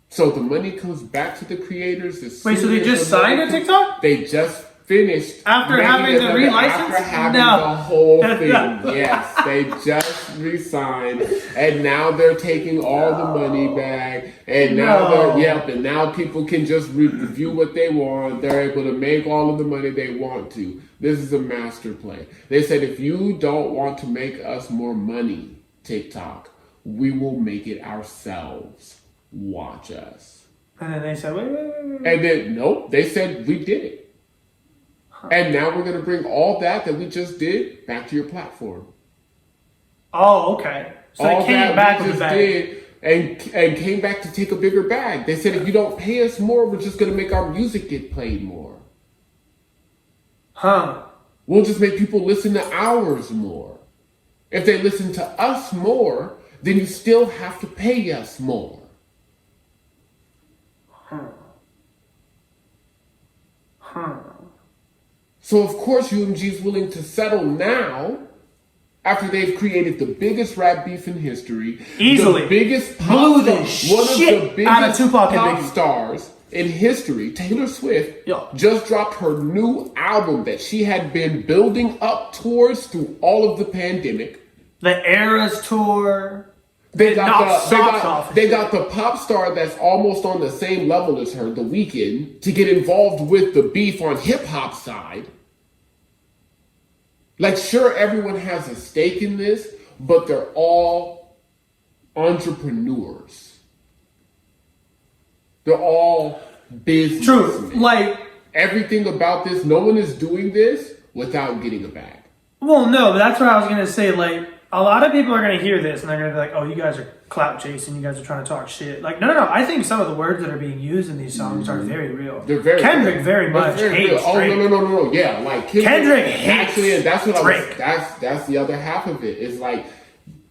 So the money comes back to the creators. Wait, so they just signed a TikTok? They just finished. After having the relicense? After having the whole thing. Yes, they just re-signed. And now they're taking all the money back. And now and now people can just review what they want. They're able to make all of the money they want to. This is a master play. They said, if you don't want to make us more money, TikTok, we will make it ourselves. Watch us. And then they said, wait. And then, nope, they said, we did it. Huh. And now we're going to bring all that we just did back to your platform. Oh, okay. So all they came back with the bag. Did and came back to take a bigger bag. They said, if you don't pay us more, we're just going to make our music get played more. Huh. We'll just make people listen to ours more. If they listen to us more, then you still have to pay us more. So of course UMG is willing to settle now after they've created the biggest rap beef in history. Easily. The biggest one of the biggest pop stars in history, Taylor Swift, just dropped her new album that she had been building up towards through all of the pandemic. The Eras Tour. They got the pop star that's almost on the same level as her, The Weeknd, to get involved with the beef on hip hop side. Like, sure, everyone has a stake in this, but they're all entrepreneurs. They're all business. True. Like, everything about this, no one is doing this without getting a bag. Well, no, but that's what I was going to say. Like, a lot of people are going to hear this and they're going to be like, oh, you guys are clout chasing. You guys are trying to talk shit. Like, no. I think some of the words that are being used in these songs are very real. They're very Kendrick real. very much hates Drake. No. Yeah, like Kendrick hates actually, and that's what Drake. That's the other half of it. It's like,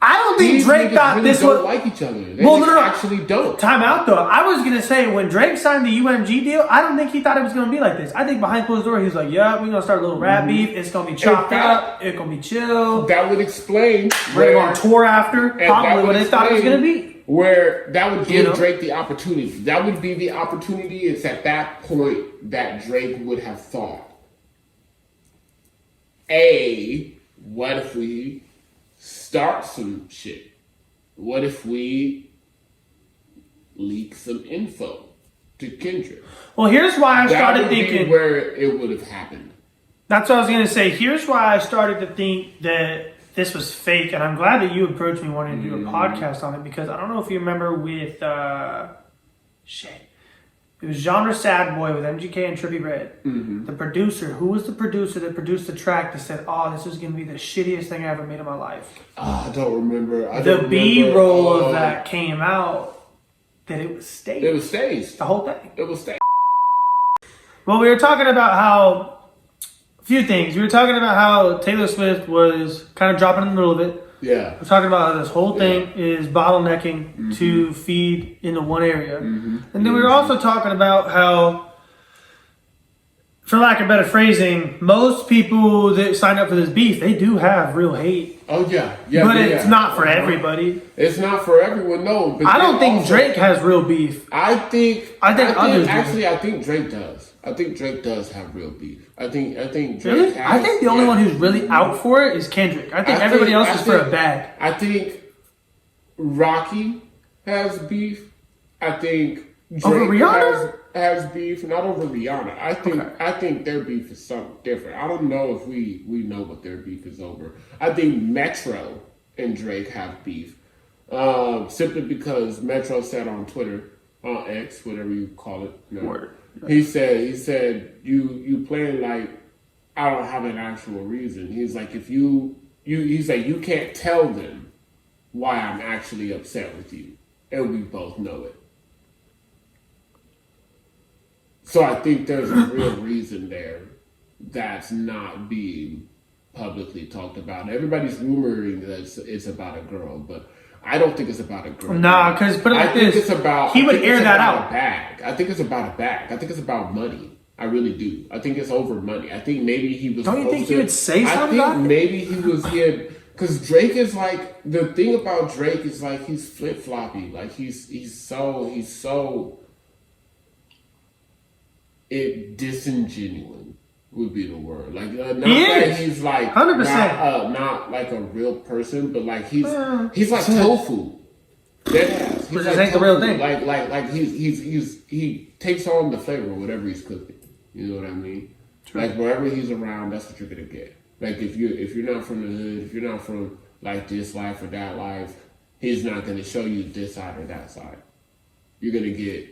I don't think Drake thought really this don't was like each other. They actually don't. Time out though. I was gonna say when Drake signed the UMG deal, I don't think he thought it was gonna be like this. I think behind closed door, he was like, "Yeah, we're gonna start a little rap beef. It's gonna be chopped up. It's gonna be chill. That would explain. We're gonna tour after. Probably what they thought it was gonna be. Where that would give Drake the opportunity. That would be the opportunity. It's at that point that Drake would have thought, what if we start some shit? What if we leak some info to Kendrick? Well, here's why I started thinking where it would have happened. That's what I was going to say. Here's why I started to think that this was fake, and I'm glad that you approached me wanting to do a podcast on it, because I don't know if you remember with it was Genre Sad Boy with MGK and Trippie Redd. Mm-hmm. The producer, who was the producer that produced the track that said, "Oh, this is going to be the shittiest thing I ever made in my life." I don't remember. The B-roll of that came out that it was staged. It was staged. The whole thing. It was staged. Well, we were talking about how a few things. We were talking about how Taylor Swift was kind of dropping in the middle of it. Yeah. We're talking about how this whole thing is bottlenecking to feed into one area. Mm-hmm. And then we were also talking about how, for lack of better phrasing, most people that sign up for this beef, they do have real hate. Oh, yeah. But it's not for everybody. It's not for everyone, no. But I don't think Drake has real beef. I think others do. Actually, I think Drake does. I think Drake does have real beef. I think Drake Really? has, I think the only one who's really out for it is Kendrick. I think everybody else is for a bag. I think Rocky has beef. I think Drake over Rihanna has beef, not over Rihanna. I think their beef is something different. I don't know if we know what their beef is over. I think Metro and Drake have beef. Simply because Metro said on Twitter, on X, whatever you call it. Word. He said you playing like I don't have an actual reason. He's like he's like you can't tell them why I'm actually upset with you, and we both know it. So I think there's a real reason there that's not being publicly talked about. Everybody's rumoring that it's about a girl, but I don't think it's about a girl. Nah, because put it like this. It's about, he would air that out. A bag. I think it's about a bag. I think it's about money. I really do. I think it's over money. I think maybe he was. Don't you think he would say something about it? I think maybe he was here because Drake is like the thing about Drake is like he's flip floppy. Like he's so. It disingenuous would be the word. Like not that he's like 100%. Not like a real person, but like he's like tofu. He's like like the real thing. Like he takes on the flavor of whatever he's cooking. You know what I mean? True. Like wherever he's around, that's what you're gonna get. Like if you're not from the hood, if you're not from like this life or that life, he's not gonna show you this side or that side. You're gonna get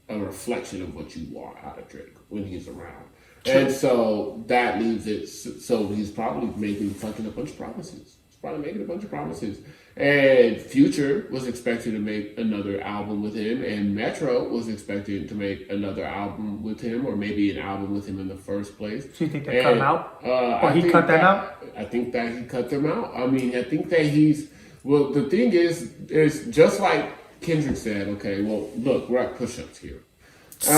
a reflection of what you want out of Drake when he's around. True. And so that leaves it, so he's probably fucking a bunch of promises. He's probably making a bunch of promises. And Future was expected to make another album with him, and Metro was expected to make another album with him, or maybe an album with him in the first place. So you think they cut him out? Or he cut them out? I think that he cut them out. I mean, I think that well, the thing is just like Kendrick said, okay, well, look, we're at push-ups here. We're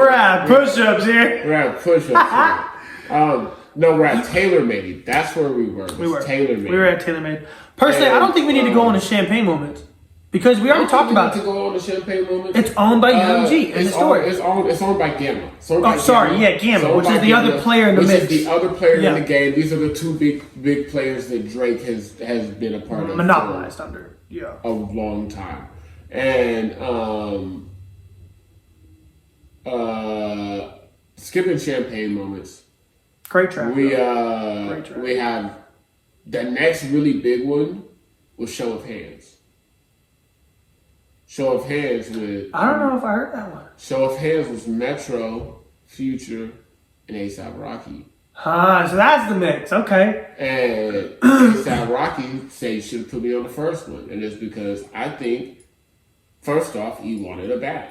at push-ups here. We're at push-ups here. No, we're at TaylorMade. That's where we were. We were TaylorMade. We were at TaylorMade. Personally, I don't think we need to go on a champagne moment because we already talked about it. To go on the champagne moment. It's owned by UMG in the story. It's owned by Gamma. Gamma, which is the other player in the mix. Which is the other player in the game. These are the two big players that Drake has been a part of. Monopolized under. Yeah. A long time. And skipping champagne moments. Great track. We have the next really big one was Show of Hands. Show of Hands with I don't know if I heard that one. Show of Hands was Metro, Future, and A$AP Rocky. So that's the mix. Okay. And A$AP Rocky said you should have put me on the first one, and it's because I think first off he wanted a bag.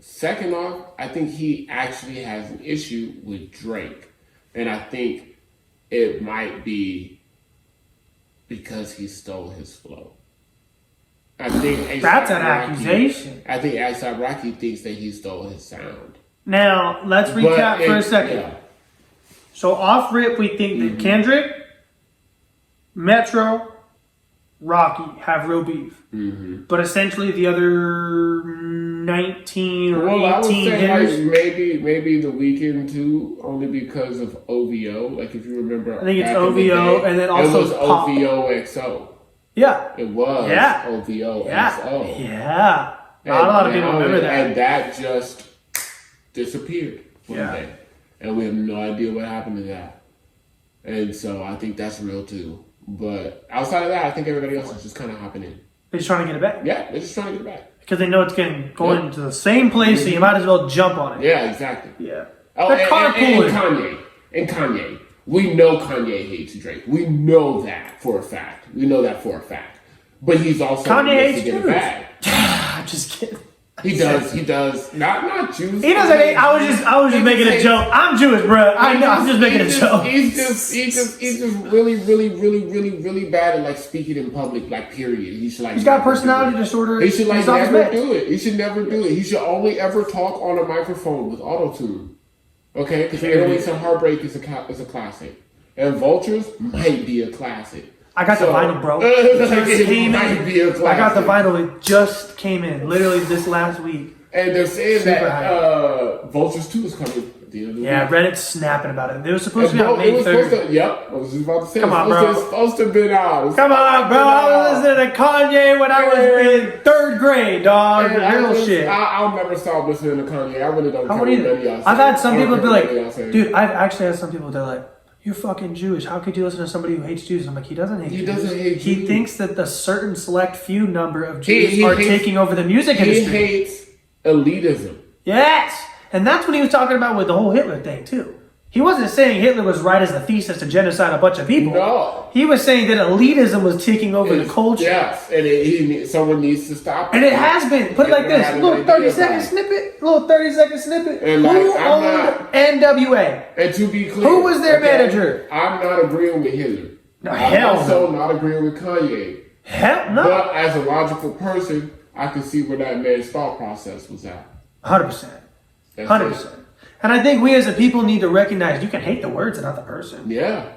Second off, I think he actually has an issue with Drake. And I think it might be because he stole his flow. I think that's an accusation. I think A$AP Rocky thinks that he stole his sound. Now, let's recap for a second. Yeah. So off rip, we think that Kendrick, Metro, Rocky have real beef. Mm-hmm. But essentially the other 19 or 18 I would say hitters. Like maybe the Weeknd too, only because of OVO. Like if you remember, I think it's OVO and then also it was OVO XO. Yeah, it was OVO XO. Yeah, not a lot of people remember that. And that just disappeared one day, and we have no idea what happened to that. And so I think that's real too. But outside of that, I think everybody else is just kind of hopping in. They're just trying to get it back. Yeah, they're just trying to get it back. Because they know it's going to the same place, so you might as well jump on it. Yeah, exactly. Yeah. Oh, and Kanye. We know Kanye hates Drake. We know that for a fact. But he's also Kanye hates to get it back. I'm just kidding. He does. Not Jews. He doesn't hate. I was just making a joke. I'm Jewish, bro. I know. I'm just making a joke. He's just really bad at like speaking in public. Like period. He's got personality disorder. He should never do it. He should never do it. He should only ever talk on a microphone with auto-tune. Okay, because 808s and Heartbreak is a classic, and Vultures might be a classic. I got the vinyl, bro. It might be a classic. I got the vinyl. It just came in, literally this last week. And they're saying Super that Vultures 2 is coming at the end of the week. Reddit's snapping about it. It was supposed to be on May 3rd. Yep, I was just about to say. Come on, bro. It's supposed to have been out. Come on, bro. I was listening to Kanye when I was in 3rd grade, dog. Real shit. I'll never stop listening to Kanye. I really don't care what y'all say. I've had some people be like, dude, I've actually had some people that are like, you're fucking Jewish. How could you listen to somebody who hates Jews? And I'm like, he doesn't hate Jews. He doesn't hate Jews. He thinks that the certain select few number of Jews are taking over the music industry. He hates elitism. Yes. And that's what he was talking about with the whole Hitler thing, too. He wasn't saying Hitler was right as the thesis to genocide a bunch of people. No. He was saying that elitism was taking over the culture. Yes, and someone needs to stop it. And it has been. Put it like this. A little 30-second snippet. And like, who owned NWA? And to be clear. Who was their manager? I'm not agreeing with Hitler. No, I'm also not agreeing with Kanye. Hell no. But as a logical person, I can see where that man's thought process was at. 100%. 100%. And I think we as a people need to recognize you can hate the words and not the person. Yeah.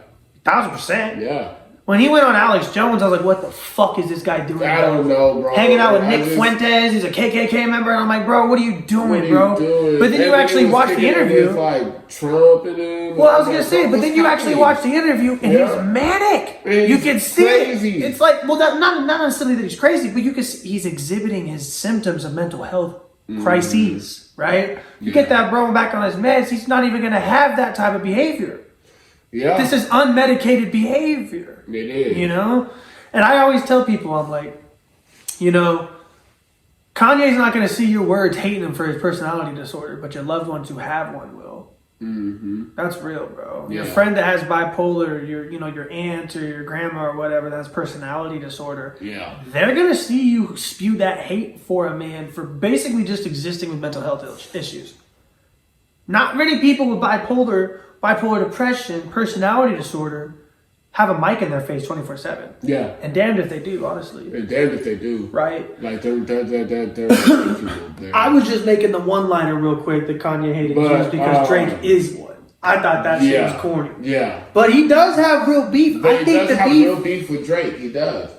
1000%. Yeah. When he went on Alex Jones, I was like, what the fuck is this guy doing? I don't know, bro. Hanging out with Nick Fuentes. He's a KKK member. And I'm like, bro, what are you doing, bro? But then you actually watch the interview. Like Trump and him. Well, I was going to say, but then you actually watch the interview and he's manic. You can see it. It's like, well, not necessarily that he's crazy, but you can see he's exhibiting his symptoms of mental health crises, right? You get that bro back on his meds, he's not even going to have that type of behavior. Yeah. This is unmedicated behavior. It is. You know? And I always tell people, I'm like, you know, Kanye's not going to see your words hating him for his personality disorder, but your loved ones who have one will. Mm-hmm. That's real, bro. Yeah. Your friend that has bipolar, your aunt or your grandma or whatever that has personality disorder. Yeah. They're gonna see you spew that hate for a man for basically just existing with mental health issues. Not many people with bipolar depression, personality disorder, have a mic in their face 24/7. Yeah. And damned if they do, honestly. And damned if they do. Right? Like they're I was just making the one-liner real quick that Kanye hated Jews because Drake is one. I thought that shit was corny. Yeah. But he does have real beef. But he does have real beef with Drake. He does.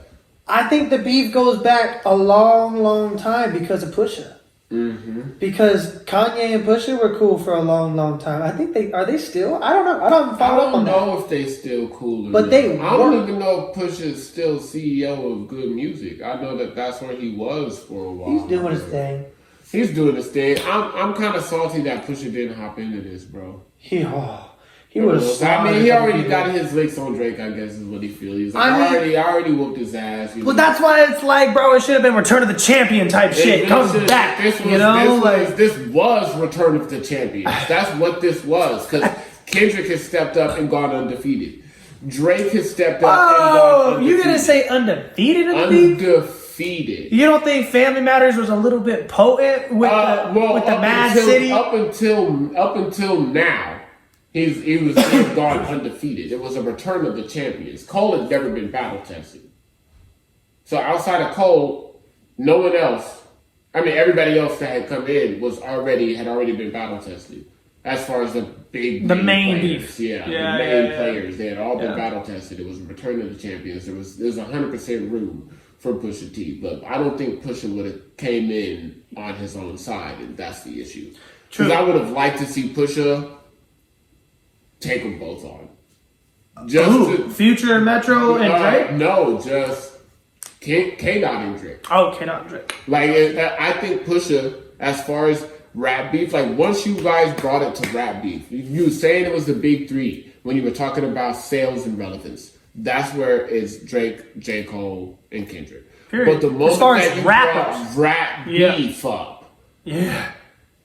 I think the beef goes back a long, long time because of Pusha. Mm-hmm. Because Kanye and Pusha were cool for a long, long time. I think are they still? I don't know. I don't follow up on that. I don't know if they still cool. But they I don't even know if Pusha is still CEO of Good Music. I know that's where he was for a while. He's doing his thing. He's doing his thing. I'm kind of salty that Pusha didn't hop into this, bro. He would have. I mean, he already got his licks on Drake, I guess is what he feels. He's like, I already whooped his ass. Well, that's why it's like, bro, it should have been Return of the Champion type shit. Comes back, this was Return of the Champion. That's what this was. Because Kendrick has stepped up and gone undefeated. Drake has stepped up and gone undefeated. You gonna say undefeated? Undefeated. You don't think Family Matters was a little bit potent with the Mad City? Up until now. He was gone undefeated. It was a return of the champions. Cole had never been battle tested. So outside of Cole, no one else. I mean, everybody else that had come in had already been battle tested. As far as the main beef, players, they had all been battle tested. It was a return of the champions. There was 100% room for Pusha T, but I don't think Pusha would have came in on his own side, and that's the issue. Because I would have liked to see Pusha take them both on. Future, Metro, and Drake? No, just K-Dot and Drake. Oh, K-Dot and Drake. Like, I think Pusha, as far as rap beef, like, once you guys brought it to rap beef, you were saying it was the big three when you were talking about sales and relevance. That's where it's Drake, J. Cole, and Kendrick. Period. But the moment as far as that you rappers, rap beef up,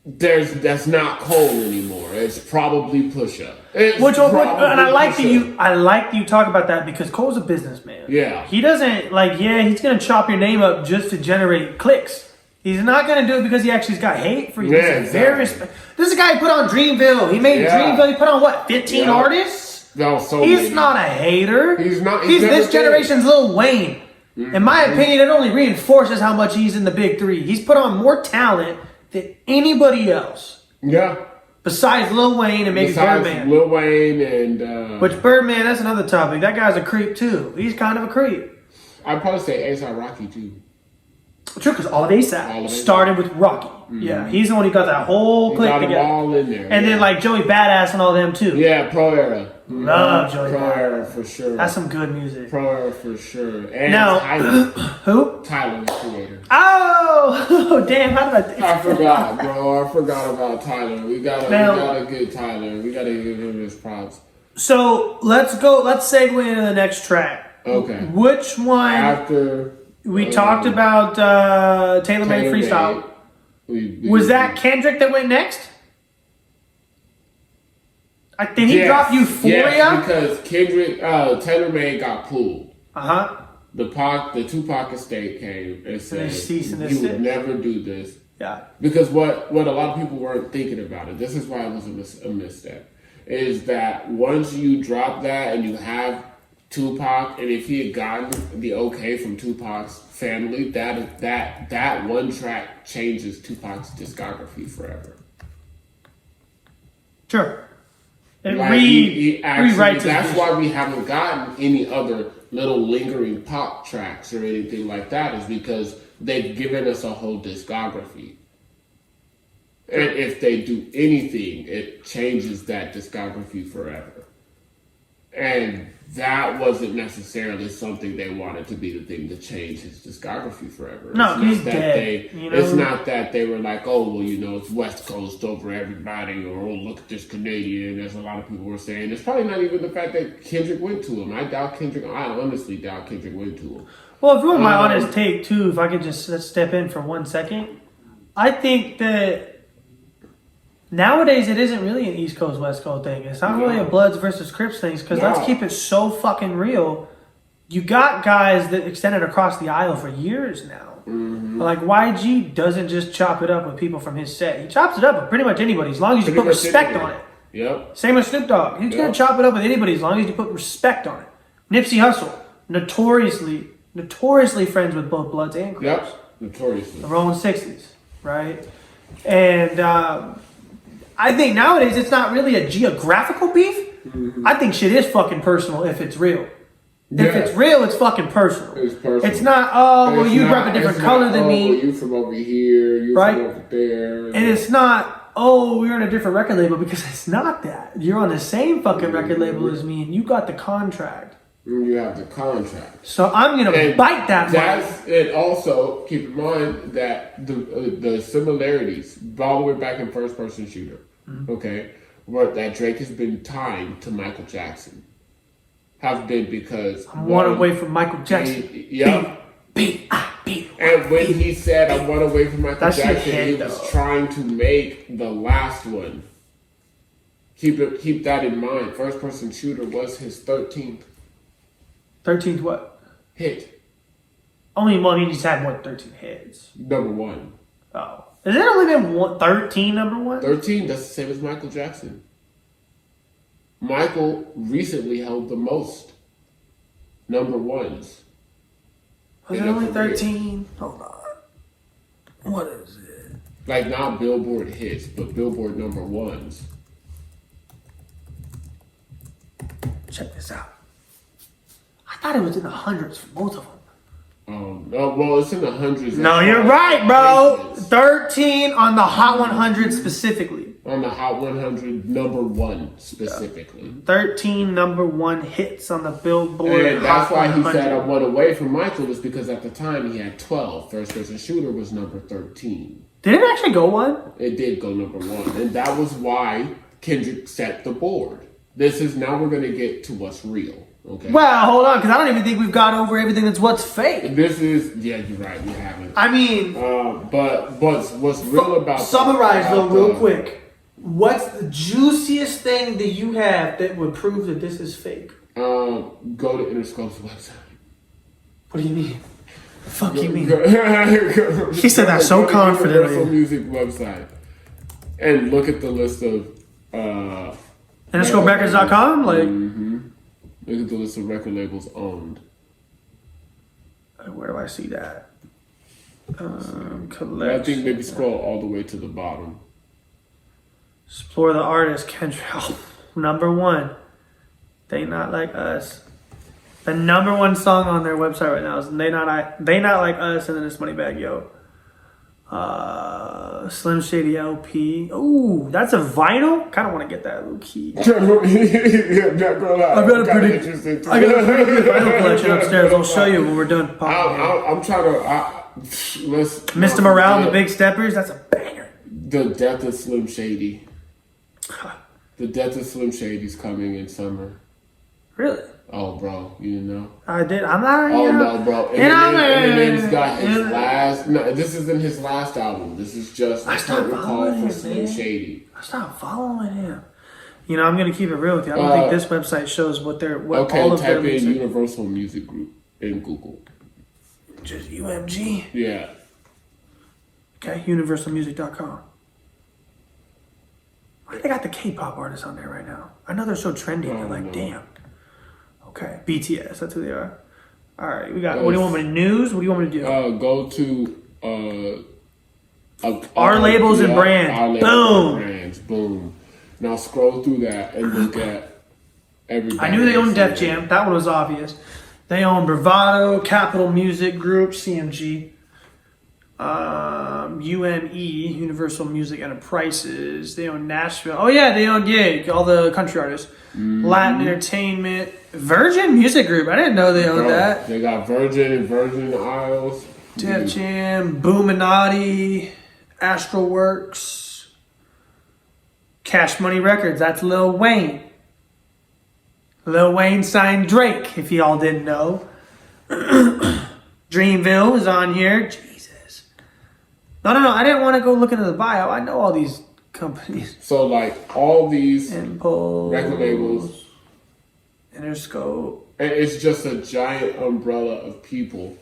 that's not Cole anymore. It's probably Pusha. And I like that you talk about that because Cole's a businessman. Yeah. He doesn't he's gonna chop your name up just to generate clicks. He's not gonna do it because he actually's got hate for you. Yeah, exactly. This is a guy who put on Dreamville. He made Dreamville. He put on what, 15 artists? No, he's not a hater. He's not. He's this generation's Lil Wayne. Mm-hmm. In my opinion, it only reinforces how much he's in the big three. He's put on more talent than anybody else. Yeah. Besides Lil Wayne and maybe Birdman. Lil Wayne and... Which Birdman, that's another topic. That guy's a creep too. He's kind of a creep. I'd probably say A$AP Rocky too. True, because all of ASAP started with Rocky. Mm-hmm. Yeah, he's the one who got that whole clique together. All in there. And then like Joey Badass and all them too. Yeah, Pro Era. Mm-hmm. Love Joey Pro Badass. Era for sure. That's some good music. Pro Era for sure. And now, Tyler. Who? Tyler, the creator. Oh, damn! How did I forgot, bro. I forgot about Tyler. We gotta get Tyler. We gotta give him his props. So let's go. Let's segue into the next track. Okay. Which one? After we talked about Taylor Made Freestyle. Was that Kendrick that went next? Did he drop Euphoria? Yes, because Kendrick, Taylor Made got pulled. The Tupac estate came and said he would never do this. Yeah. Because what a lot of people weren't thinking about it, this is why it was a misstep, is that once you drop that and you have Tupac, and if he had gotten the okay from Tupac's family, that one track changes Tupac's discography forever. Sure. It rewrites. That's why we haven't gotten any other little lingering pop tracks or anything like that, is because they've given us a whole discography. And if they do anything, it changes that discography forever. And that wasn't necessarily something they wanted to be the thing to change his discography forever. No, he's dead. It's not that they were like, oh, well, it's West Coast over everybody, or oh, look at this Canadian, as a lot of people were saying. It's probably not even the fact that Kendrick went to him. I honestly doubt Kendrick went to him. Well, if you want my honest take, too, if I could just step in for 1 second, I think that nowadays, it isn't really an East Coast, West Coast thing. It's not really a Bloods versus Crips thing, because let's keep it so fucking real. You got guys that extended across the aisle for years now. Mm-hmm. Like, YG doesn't just chop it up with people from his set. He chops it up with pretty much anybody, as long as you put respect on it. Yep. Same with Snoop Dogg. He's going to chop it up with anybody, as long as you put respect on it. Nipsey Hussle, notoriously friends with both Bloods and Crips. Yep, notoriously. The Rolling 60s, right? And I think nowadays it's not really a geographical beef. Mm-hmm. I think shit is fucking personal if it's real. If it's real, it's fucking personal. It's personal. It's not, you rep a different color than me. Well, you from over here, you from over there. And it's not, we're on a different record label, because it's not that. You're on the same fucking record label as me, and you got the contract. You have the contract. So I'm going to bite that one. And also, keep in mind that the similarities, all the way back in first-person shooter, okay, where that Drake has been tied to Michael Jackson, have been because... I'm one away from Michael Jackson. And when he said, I'm one away from Michael Jackson, he was trying to make the last one. Keep that in mind. First-person shooter was his 13th. 13th what? Hit. He's had more than 13 hits. Number one. Oh. Has there only been 13 number one? 13, that's the same as Michael Jackson. Michael recently held the most number ones. Was it only 13? Hold on. What is it? Like, not Billboard hits, but Billboard number ones. Check this out. I thought it was in the hundreds for both of them. No, well, it's in the hundreds. No, you're right, bro. 13 on the Hot 100 specifically. On the Hot 100 number one specifically. 13 number one hits on the Billboard. And that's why he said I went away from Michael, was because at the time he had 12. First Person Shooter was number 13. Did it actually go one? It did go number one. And that was why Kendrick set the board. Now we're going to get to what's real. Okay. Well, hold on, because I don't even think we've got over everything that's what's fake. You're right, we haven't. I mean... but what's real about... Summarize, though, real quick. What's the juiciest thing that you have that would prove that this is fake? Go to Interscope's website. What do you mean? The fuck you mean? He said that so confidently. Universal Music website. And look at the list of... InterscopeRecords.com? Like... Mm-hmm. Look at the list of record labels owned. Where do I see that? Collection. I think maybe scroll all the way to the bottom. Explore the artist, Kendrick. Oh, number one. They Not Like Us. The number one song on their website right now is They Not Like Us, and then it's Moneybagg Yo. Slim Shady LP. Ooh, that's a vinyl? Kind of want to get that low key. I've got a pretty good vinyl collection upstairs. I'll show you when we're done. I'm trying to. Mr. Morale and the Big Steppers. That's a banger. The Death of Slim Shady. The Death of Slim Shady's coming in summer. Really? Oh, bro, you didn't know? I did. I'm not. No, bro. Eminem's got his last. No, this isn't his last album. This is just a curtain call for Slim Shady. I stopped following him. You know, I'm gonna keep it real with you. I don't think this website shows what all of their type in Universal Music Group in Google. Just UMG. Yeah. Okay, universalmusic.com. Why they got the K-pop artists on there right now? I know they're so trendy. They're like, damn. Okay, BTS. That's who they are. All right, we got. What do you want me to news? What do you want me to do? Go to our labels and brands. Our labels Boom. And brands. Boom. Now scroll through that and look at everybody. I knew they owned Def Jam. That one was obvious. They own Bravado, Capital Music Group, CMG, UME, Universal Music Enterprises. They own Nashville. Oh yeah, they own all the country artists. Latin Entertainment, Virgin Music Group. I didn't know they owned that. They got Virgin and Virgin Isles. Def Jam, Boominati, Astroworks, Cash Money Records. That's Lil Wayne. Lil Wayne signed Drake, if y'all didn't know. Dreamville is on here. Jesus. No. I didn't want to go look into the bio. I know all these companies. So, like, all these Impulse, record labels. Interscope. And it's just a giant umbrella of people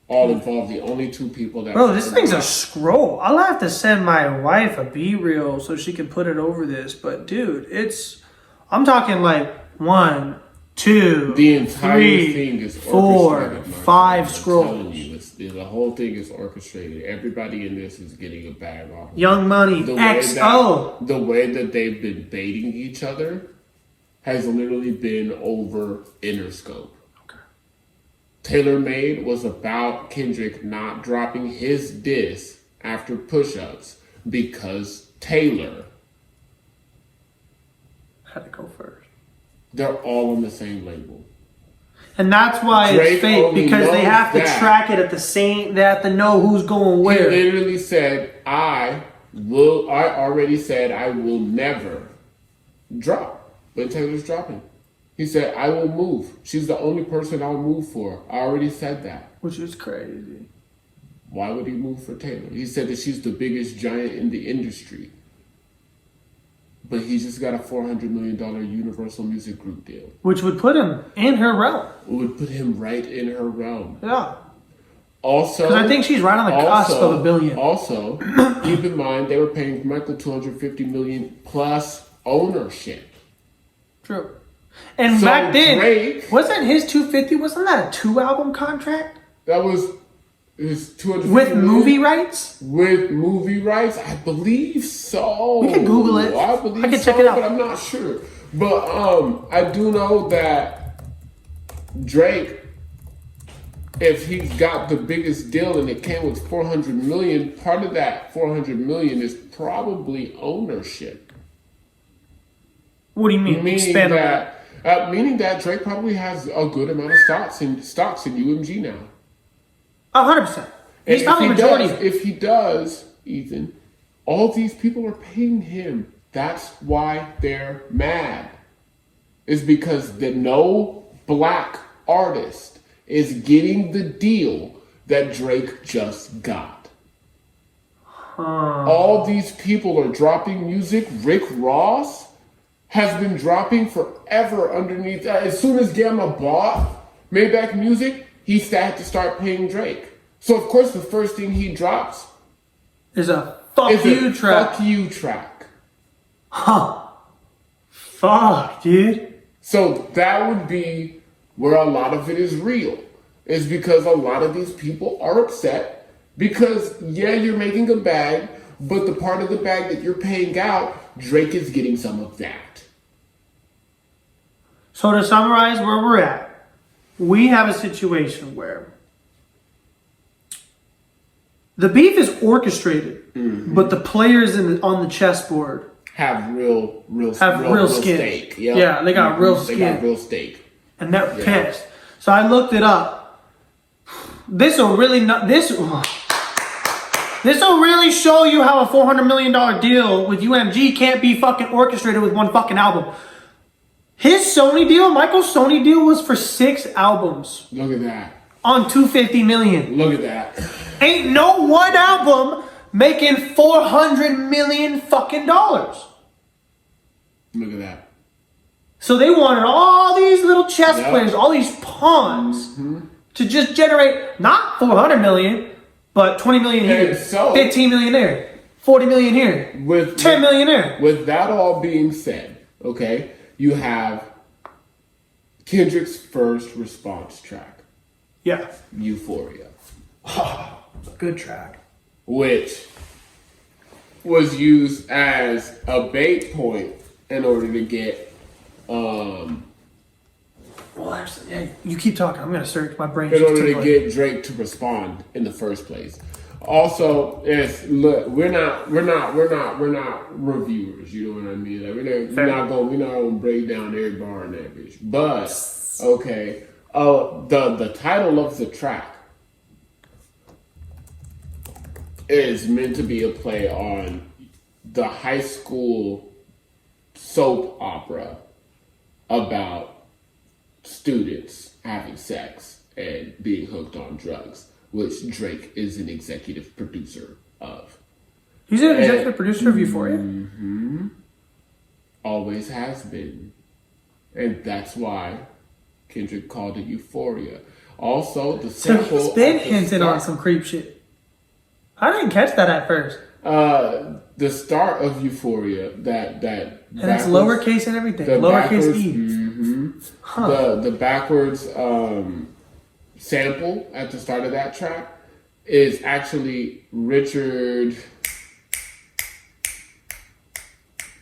all involved. The only two people that... Bro, this thing's a scroll. I'll have to send my wife a B-reel so she can put it over this. But, dude, I'm talking like 1, 2, the entire 3, thing is 4, 5 scrolls. The whole thing is orchestrated. Everybody in this is getting a bag off. Young Money, XO. The way that they've been baiting each other has literally been over Interscope. Okay. Taylor Made was about Kendrick not dropping his diss after push-ups because Taylor had to go first. They're all on the same label. And that's why Drake it's fake, because they have to track it at the same, they have to know who's going where. He literally said, I already said I will never drop when Taylor's dropping. He said, I will move. She's the only person I'll move for. I already said that. Which is crazy. Why would he move for Taylor? He said that she's the biggest giant in the industry. But he just got a $400 million Universal Music Group deal. Which would put him in her realm. It would put him right in her realm. Yeah. Also, because I think she's right on the cusp of $1 billion. Also, keep in mind, they were paying Michael $250 million plus ownership. True. And so back then, Drake, wasn't his 250, wasn't that a 2-album contract? That was... It's with movie rights? With movie rights? I believe so. We can Google it. I can check it out. But I'm not sure. But I do know that Drake, if he got the biggest deal and it came with $400 million, part of that $400 million is probably ownership. What do you mean? Meaning that Drake probably has a good amount of stocks in UMG now. 100%. He's probably majority. If he does, Ethan, all these people are paying him. That's why they're mad. Is because no black artist is getting the deal that Drake just got. All these people are dropping music. Rick Ross has been dropping forever underneath that. As soon as Gamma bought Maybach Music, he had to start paying Drake. So, of course, the first thing he drops is a fuck you track. Fuck you track. Huh. Fuck, dude. So that would be where a lot of it is real. Is because a lot of these people are upset because, yeah, you're making a bag, but the part of the bag that you're paying out, Drake is getting some of that. So to summarize where we're at, we have a situation where the beef is orchestrated, but the players on the chessboard have real skin. Stake. Yep. Yeah, they got real skin. They got real stake. And they're pissed. So I looked it up. This will really show you how a $400 million deal with UMG can't be fucking orchestrated with one fucking album. His Sony deal, Michael's Sony deal, was for 6 albums. Look at that. On $250 million. Look at that. Ain't no one album making $400 million fucking dollars. Look at that. So they wanted all these little chess players, all these pawns, to just generate not $400 million, but $20 million here, so, $15 million there, $40 million here, $10 million there. With that all being said, okay, you have Kendrick's first response track. Yeah. Euphoria. Oh, good track. Which was used as a bait point in order to get well, actually, yeah, you keep talking. I'm gonna search. My brain. In order to get Drake to respond in the first place. Also, we're not reviewers. You know what I mean? Like, we're not gonna break down every bar in that bitch. But okay, the title of the track is meant to be a play on the high school soap opera about students having sex and being hooked on drugs, which Drake is an executive producer of. He's an executive producer of Euphoria? Mm-hmm. Always has been. And that's why Kendrick called it Euphoria. Also, the sample... So he's been hinting on some creep shit. I didn't catch that at first. The start of Euphoria, that and it's lowercase and everything. Lowercase e. Mm-hmm. Huh. The backwards sample at the start of that track is actually Richard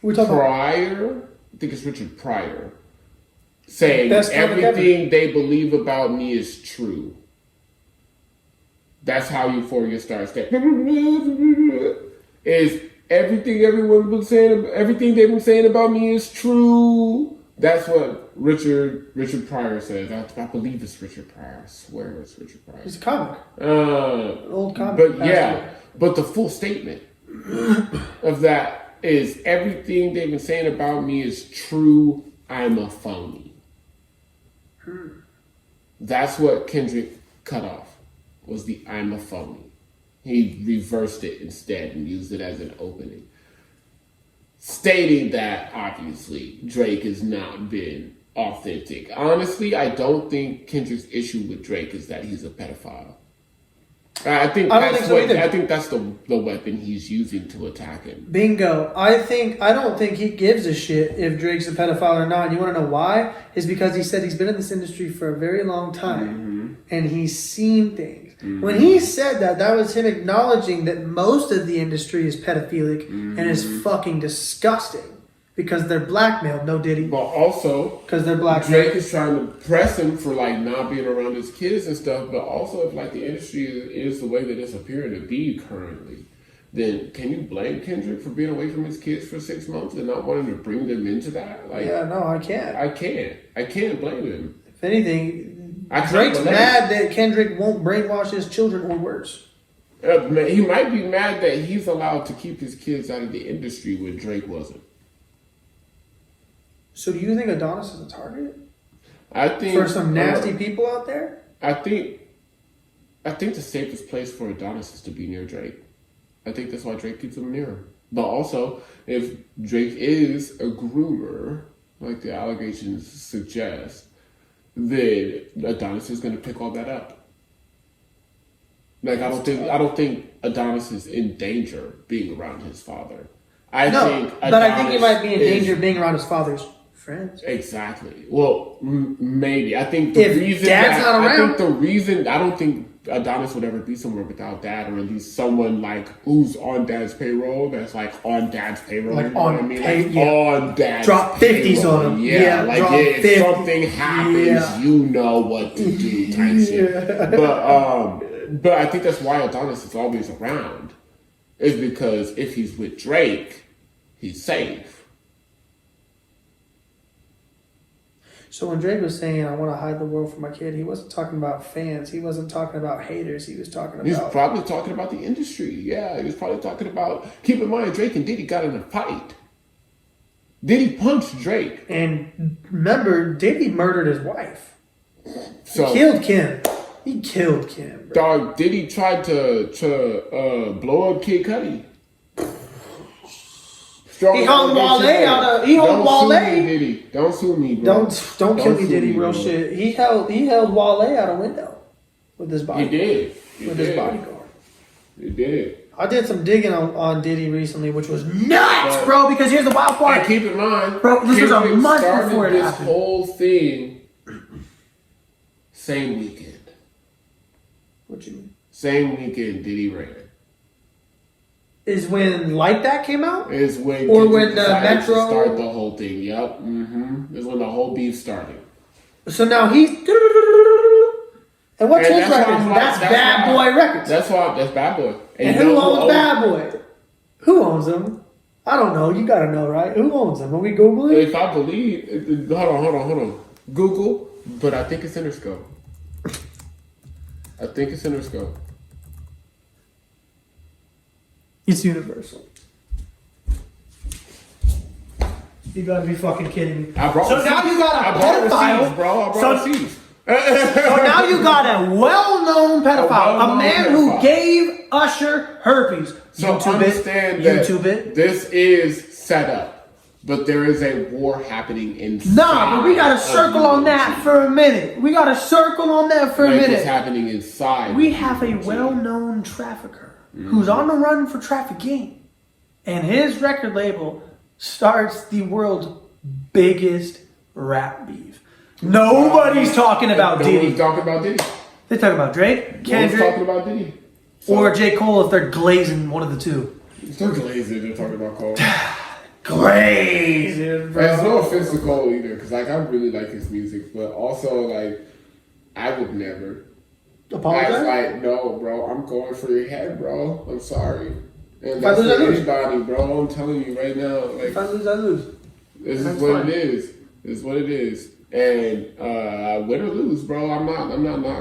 Pryor. I think it's Richard Pryor saying everything they believe about me is true. That's how Euphoria starts. Is everything everything they've been saying about me is true. That's what Richard Pryor says. I believe it's Richard Pryor. I swear it's Richard Pryor. He's a comic. An old comic. But but the full statement of that is everything they've been saying about me is true. I'm a phony. That's what Kendrick cut off. Was the I'm a phony. He reversed it instead and used it as an opening. Stating that, obviously, Drake has not been authentic. Honestly, I don't think Kendrick's issue with Drake is that he's a pedophile. I think that's the weapon he's using to attack him. Bingo. I don't think he gives a shit if Drake's a pedophile or not. You want to know why? It's because he said he's been in this industry for a very long time and he's seen things. When he said that was him acknowledging that most of the industry is pedophilic and is fucking disgusting because they're blackmailed. No Diddy. But also, because they're blackmailed. Drake is trying to press him for like not being around his kids and stuff. But also, if like the industry is the way that it's appearing to be currently, then can you blame Kendrick for being away from his kids for 6 months and not wanting to bring them into that? Like, yeah, no, I can't. I can't blame him. If anything, Drake's mad that Kendrick won't brainwash his children or worse. He might be mad that he's allowed to keep his kids out of the industry when Drake wasn't. So do you think Adonis is a target? I think for some nasty people out there? I think the safest place for Adonis is to be near Drake. I think that's why Drake keeps him near him. But also, if Drake is a groomer, like the allegations suggest, then Adonis is going to pick all that up. Like I don't think Adonis is in danger being around his father. I think he might be in danger of being around his father's friends. Exactly. Well, maybe. I think if Dad's not around, I don't think Adonis would ever be somewhere without Dad, or at least someone like who's on Dad's payroll. That's like on Dad's payroll. Like you know on what I mean? pay, Like yeah. on Dad's Drop 50s payroll. on him. Yeah, like drop if 50. something happens, you know what to do, type shit. But I think that's why Adonis is always around. Is because if he's with Drake, he's safe. So when Drake was saying, I want to hide the world from my kid, he wasn't talking about fans. He wasn't talking about haters. He was talking about... He's probably talking about the industry. Yeah, he was probably talking about... Keep in mind, Drake and Diddy got in a fight. Diddy punched Drake. And remember, Diddy murdered his wife. So, he killed Kim. He killed Kim, bro. Dog, Diddy tried to blow up Kid Cudi. He hung Wale out of. He hung Wale. Don't sue me, Diddy. Don't sue me, bro. Don't kill me, Diddy. Real shit. He held Wale out a window with his body. He did. With his bodyguard. He did. I did some digging on Diddy recently, which was nuts, bro. Because here's the wild part. And keep in mind, bro, this was a month started before it this happened. whole thing. Same weekend. What you mean? Same weekend Diddy ran. Is when Like That came out? Is when or when the decided to Metro start the whole thing. Yep. Mm-hmm. Is when the whole beef started. So now he's and what's his record? That's Bad Boy Records. That's Bad Boy. And who owns Bad Boy? Who owns them? I don't know. You gotta know, right? Who owns them? When we Google it? If I believe, hold on. Google, but I think it's Interscope. It's Universal. You gotta be fucking kidding me. I brought so receipts. now you got a I brought pedophile, receipts, bro. I brought receipts. So now you got a well-known pedophile, a man who gave Usher herpes. So YouTube understand that this is set up, but there is a war happening inside. Nah, but we got to circle on that for a minute. What's happening inside? We have a well-known trafficker who's on the run for trafficking, and his record label starts the world's biggest rap beef. Nobody's talking about Diddy. Nobody's talking about Diddy. They're talking about Drake, Kendrick, talking about Diddy. Or J. Cole if they're glazing one of the two. They're glazing. They're talking about Cole. Glazing, bro. There's no offense to Cole either, because like I really like his music, but also like I would never. Apologize? Like, no, bro, I'm going for your head, bro. I'm sorry. And that's for anybody, bro. I'm telling you right now. Like, if I lose, I lose. This is what it is. This is what it is. And win or lose, bro, I'm not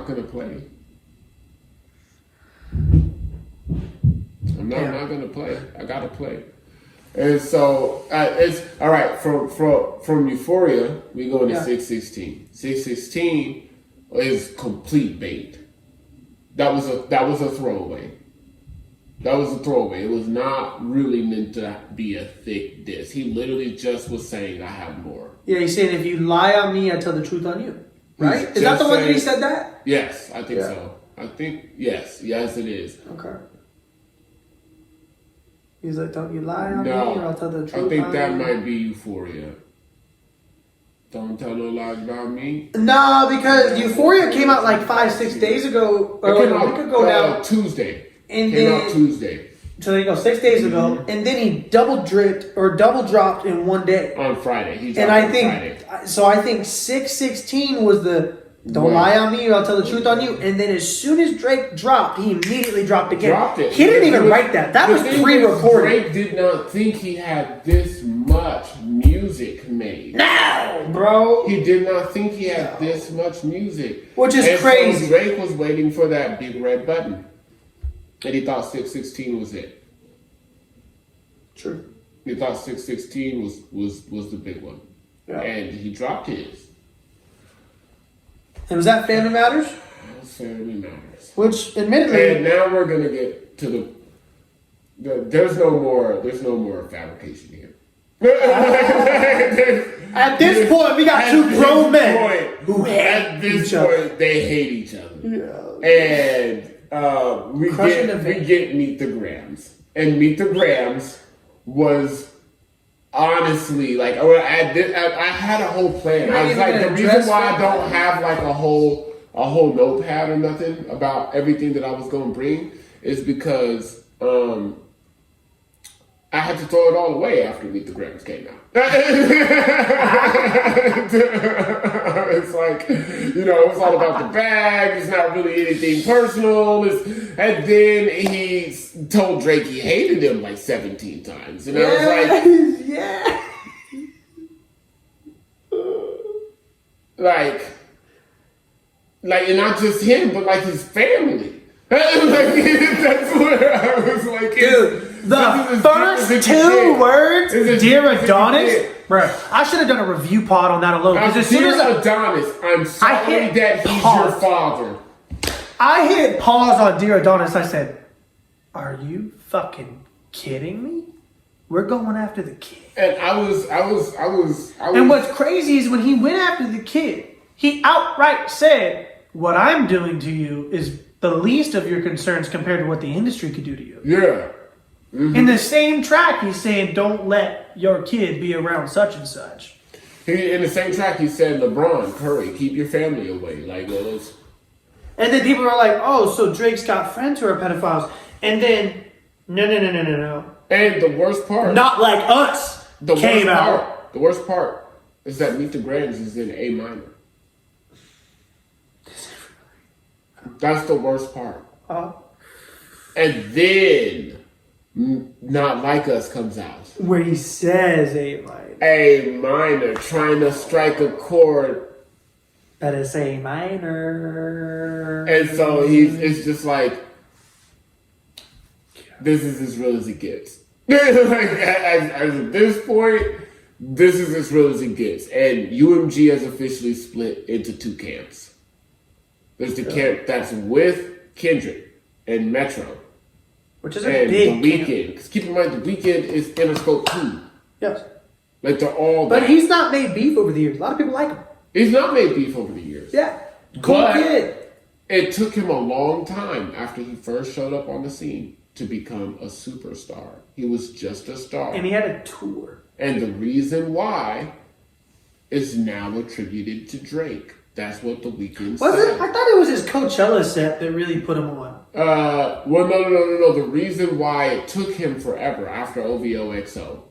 gonna play. I'm not gonna play. I gotta play. And so it's all right. From Euphoria, we go into 616. 616 is complete bait. That was a throwaway. It was not really meant to be a thick diss. He literally just was saying, I have more. Yeah, he's saying, if you lie on me, I tell the truth on you. Right? Is that the one that he said that? Yes, I think so. I think, yes, it is. Okay. He's like, don't you lie on me, or I'll tell the truth. I think that might be Euphoria. Don't tell no lies about me. No, because Euphoria came out like 5-6 days ago, or like a week ago now. Tuesday. And came out Tuesday. So there you go, 6 days ago, and then he double dropped in one day on Friday. I think 616 was the don't lie on me or I'll tell the truth on you. And then as soon as Drake dropped, he immediately dropped again. He didn't even write that. That was pre-recorded. Drake did not think he had this much music made. No, bro. He did not think he had this much music. Which is crazy. So Drake was waiting for that big red button. And he thought 616 was it. True. He thought 616 was the big one. Yeah. And he dropped his. And was that Family Matters? Family Matters. Which, admittedly... And now we're going to get to there's no more fabrication here. At this point, we got two grown men who hate each other. They hate each other. Yeah. And we get Meet the Grams. And Meet the Grams was honestly, like, I had a whole plan. I was like, the reason why I don't have like a whole a whole notepad or nothing about everything that I was going to bring is because I had to throw it all away after Meet the Grams came out. It's like, it's all about the bag. It's not really anything personal. And then he told Drake he hated him like 17 times. And I was like, yeah. Like, and not just him, but like his family. That's where I was like, dude, the first two words, Dear Adonis, bro. I should have done a review pod on that alone. Because as soon as Adonis, I'm sorry that he's your father. I hit pause on Dear Adonis. I said, "Are you fucking kidding me? We're going after the kid." And I was. And what's crazy is when he went after the kid, he outright said, "What I'm doing to you is the least of your concerns compared to what the industry could do to you." Yeah. Mm-hmm. In the same track, he's saying, "Don't let your kid be around such and such." In the same track, he said, "LeBron, Curry, keep your family away." Like those. And then people are like, "Oh, so Drake's got friends who are pedophiles." And then, no. And the worst part, not like us, came out. The worst part is that Meet the Grams is in A minor. That's the worst part. And then Not Like Us comes out. Where he says A minor. A minor, trying to strike a chord. But it's A minor. And so it's just like, this is as real as it gets. Like, at this point, this is as real as it gets. And UMG has officially split into two camps. There's the camp that's with Kendrick and Metro. Which is a big The Weeknd. Because keep in mind, The Weeknd is Interscope 2. Yes. Like, they're all But he's not made beef over the years. A lot of people like him. He's not made beef over the years. Yeah. Cool kid. It took him a long time after he first showed up on the scene to become a superstar. He was just a star. And he had a tour. And the reason why is now attributed to Drake. That's what The Weeknd said. Was it? I thought it was his Coachella set that really put him on. Well, no. The reason why it took him forever after OVOXO.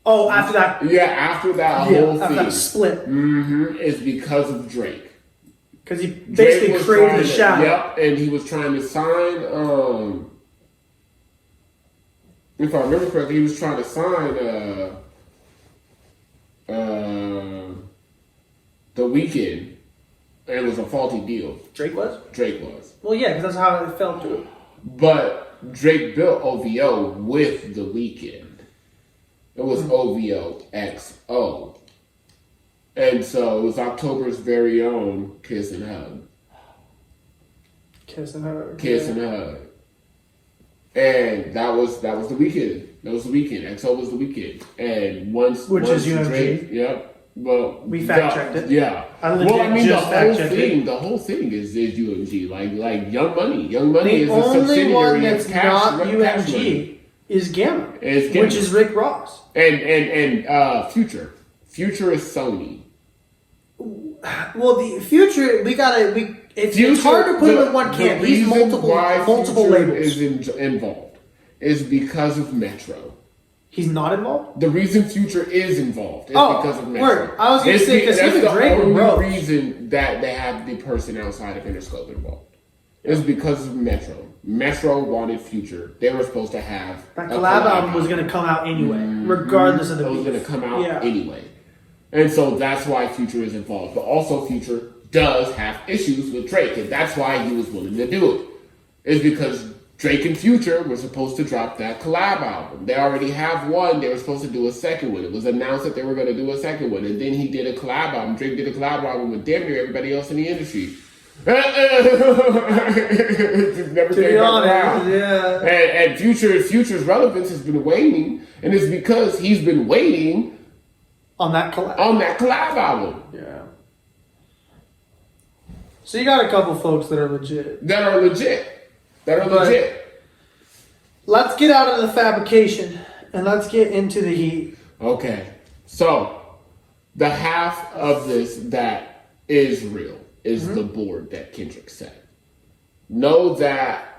Oh, after that. Yeah, after that whole after thing. that split. Mm-hmm. Is because of Drake. Because he basically created the shadow. Yep, and he was trying to sign, if I remember correctly, he was trying to sign The Weeknd. And it was a faulty deal. Drake was? Drake was. Well, yeah, because that's how it fell through. But Drake built OVO with The Weeknd. It was OVOXO. And so it was October's very own Kiss and Hug. Kiss and Hug. Kiss and Hug. And that was The Weeknd. That was The Weeknd. XO was The Weeknd. And once is UMG. Drake, yep. Well, we fact checked it. Yeah. The whole thing is UMG. Like Young Money. Young Money is a subsidiary. The only one that's not UMG is Gamma. Which is Rick Ross. And Future. Future is Sony. Well, the Future, it's hard to put him in one camp. He's multiple labels. Is involved is because of Metro. He's not involved? The reason Future is involved is because of Metro. Word. I was going to say, because that's him and Drake were the only reason that they have the person outside of Interscope involved. Is because of Metro. Metro wanted Future. They were supposed to have that collab album was going to come out anyway, regardless of the beef. It was going to come out anyway. And so that's why Future is involved. But also Future does have issues with Drake, and that's why he was willing to do it. It's because Drake and Future were supposed to drop that collab album. They already have one. They were supposed to do a second one. It was announced that they were going to do a second one. And then he did a collab album. Drake did a collab album with damn near everybody else in the industry. Just never came back around. Yeah. And Future's relevance has been waning. And it's because he's been waiting on that collab album. Yeah. So you got a couple folks that are legit. Let's get out of the fabrication and let's get into the heat. Okay. So, the half of this that is real. is the board that Kendrick set. Know that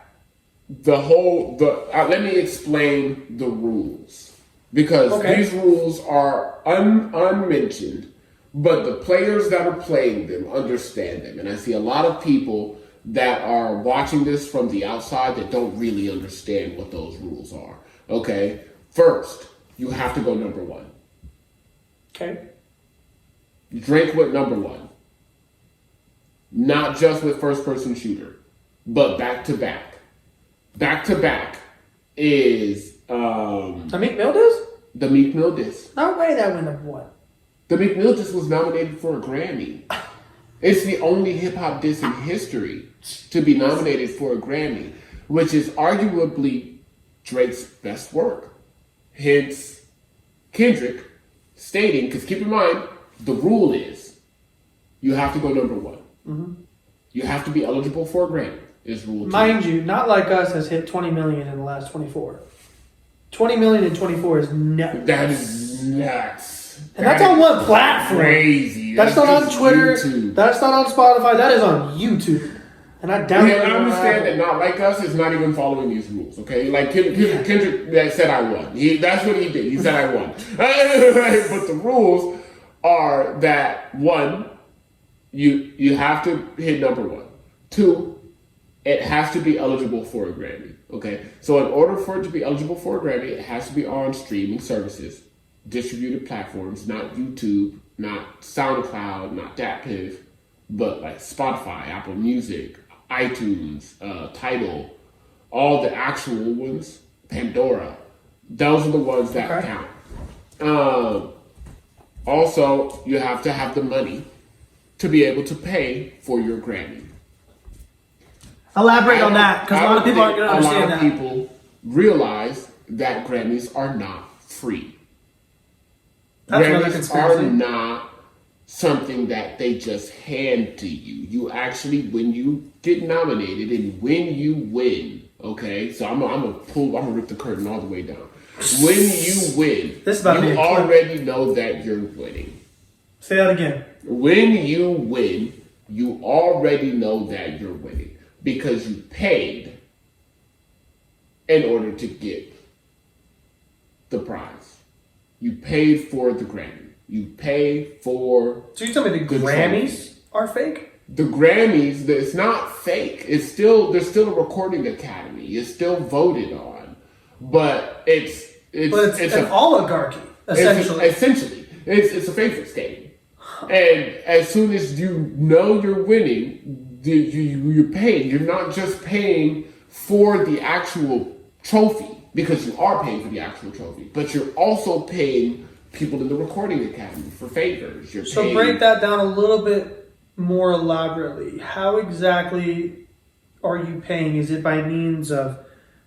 let me explain the rules, because these rules are unmentioned, but the players that are playing them understand them. And I see a lot of people that are watching this from the outside that don't really understand what those rules are. Okay? First, you have to go number one. Okay. Drake went number one. Not just with first person shooter, but back to back. Back to back is the Meek Mill disc? The Meek Mill disc. No way that went number one. The Meek Mill disc was nominated for a Grammy. It's the only hip hop disc in history to be nominated for a Grammy, which is arguably Drake's best work. Hence, Kendrick stating, because keep in mind, the rule is you have to go number one. Mm-hmm. You have to be eligible for a Grammy. Is rule 2. Mind you, Not Like Us has hit 20 million in the last 24. 20 million in 24 is nuts. That is nuts. And that's on one platform. Crazy. That's not on Twitter. YouTube. That's not on Spotify. That is on YouTube. And I doubt I understand that Not Like Us is not even following these rules, okay? Like Kendrick that said I won. That's what he did. He said I won. But the rules are that 1, you have to hit number 1. 2, it has to be eligible for a Grammy, okay? So in order for it to be eligible for a Grammy, it has to be on streaming services, distributed platforms, not YouTube, not SoundCloud, not DatPiff, but like Spotify, Apple Music, iTunes, Tidal, all the actual ones, Pandora. Those are the ones that count. Also, you have to have the money to be able to pay for your Grammy. Elaborate on that, because a lot of people aren't going to understand that. A lot of people realize that Grammys are not free. Grammys are not something that they just hand to you. You actually, when you get nominated and when you win, okay? So I'm gonna rip the curtain all the way down. When you win, you already know that you're winning. Say that again. When you win, you already know that you're winning because you paid in order to get the prize. You paid for the Grammy. You pay for. So you tell me the Grammys are fake? The Grammys, it's not fake. It's still there's still a recording academy. It's still voted on, but it's an oligarchy essentially. It's a favorite state. And as soon as you know you're winning, you're paying. You're not just paying for the actual trophy, because you are paying for the actual trophy, but you're also paying people in the recording academy for favors. So break that down a little bit more elaborately. How exactly are you paying? Is it by means of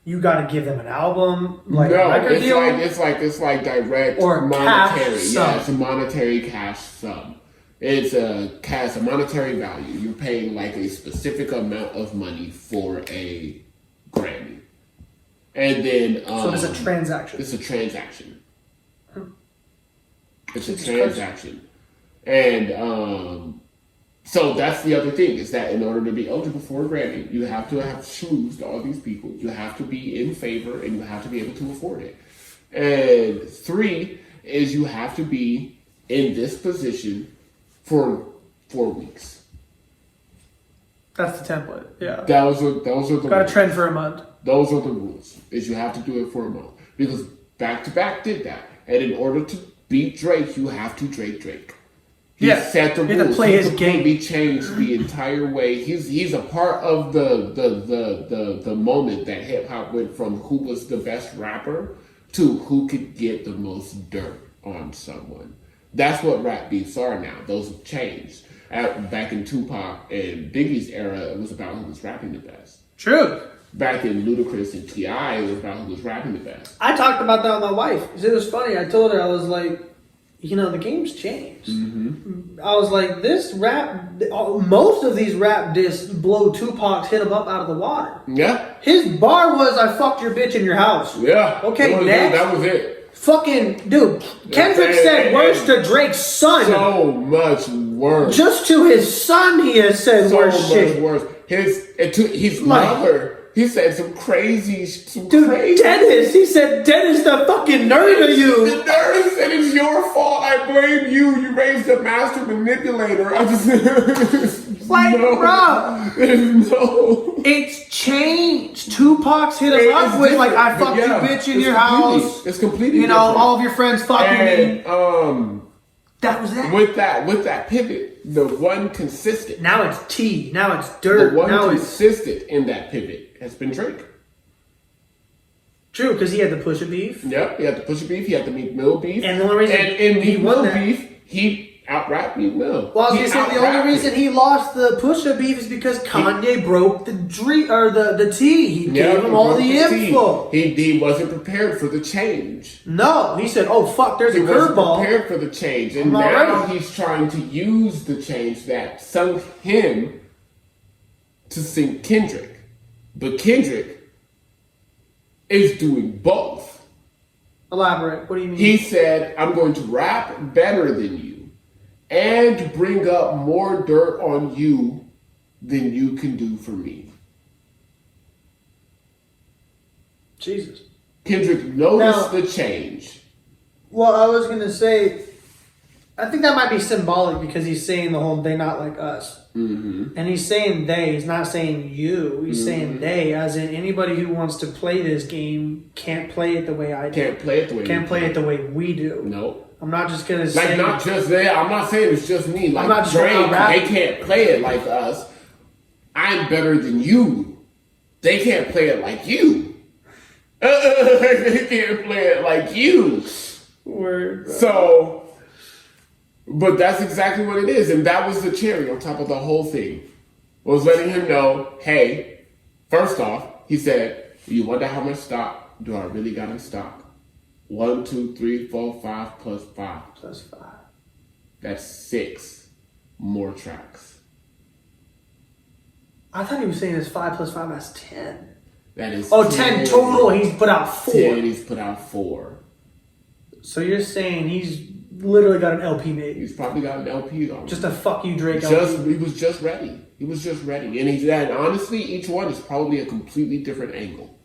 you got to give them an album, like a record deal? It's like direct or monetary. Cash yeah, it's a monetary cash sum. It's a monetary value. You're paying like a specific amount of money for a Grammy, and then so it's a transaction. It's a transaction. It's a transaction, and so that's the other thing, is that in order to be eligible for a Grammy, you have to have schmoozed all these people. You have to be in favor, and you have to be able to afford it. And 3 is you have to be in this position for 4 weeks. That's the template. Yeah. Those are the got a trend for a month. Those are the rules. Is you have to do it for a month, because Back to Back did that, and in order to beat Drake, you have to Drake. He set the rules. Play his game. He changed the entire way. He's a part of the moment that hip hop went from who was the best rapper to who could get the most dirt on someone. That's what rap beefs are now. Those have changed. Back in Tupac and Biggie's era, it was about who was rapping the best. True. Back in Ludacris and T.I., it was about who was rapping the best. I talked about that with my wife. It was funny. I told her, I was like, the game's changed. Mm-hmm. I was like, most of these rap discs blow Tupac's hit him up out of the water. Yeah. His bar was, I fucked your bitch in your house. Yeah. Okay, next. That was it. Fucking, dude, Kendrick said words to Drake's son. So much worse. Just to his son, he has said So worse much shit. worse. His mother. He said some crazy. Dennis. He said, Dennis, the fucking nerve of you. The nurse said it's your fault. I blame you. You raised a master manipulator. I just Like, no. bro. No. It's changed. Tupac's hit him up with like, I fucked you, bitch, in your house. It's completely. You know, all of your friends fucking me. That was that. With that pivot, the one consistent. Now it's tea. Now it's dirt. The one now consistent in that pivot has been Drake. True, because he had the Pusha beef. Yep, he had the Pusha beef. He had the Meek Mill beef. And the only reason he won that beef, he out-rapped Meek Mill. Well, I was gonna say the only reason he lost the Pusha beef is because Kanye broke the tea. He gave him all the info. He wasn't prepared for the change. No, he said, "Oh fuck, there's a curveball." He wasn't prepared for the change, and now he's trying to use the change that sunk him to sink Kendrick. But Kendrick is doing both. Elaborate. What do you mean? He said, "I'm going to rap better than you and bring up more dirt on you than you can do for me." Jesus. Kendrick noticed the change. Well, I was going to say, I think that might be symbolic because he's saying the whole "they not like us." Mm-hmm. And he's saying they, he's not saying you. He's saying they, as in anybody who wants to play this game can't play it the way I do. Can't play it the way Can't play it the way we do. Nope. I'm not just going to say... Like, not just there. I'm not saying it's just me. Like, I'm not just Drake, rapping. they can't play it like us. I'm better than you. They can't play it like you. They can't play it like you. Word. So... But that's exactly what it is. And that was the cherry on top of the whole thing. Was letting him know, hey, first off, he said, you wonder how much stock do I really got in stock? 1, 2, 3, 4, 5 plus 5. Plus 5. That's 6 more tracks. I thought he was saying it's 5 plus 5, that's 10. That is 10 total. He's put out 4. 10, he's put out 4. So you're saying he's literally got an LP made. He's probably got an LP on. Just a fuck you, Drake LP. He was just ready. He was just ready. And honestly, each one is probably a completely different angle.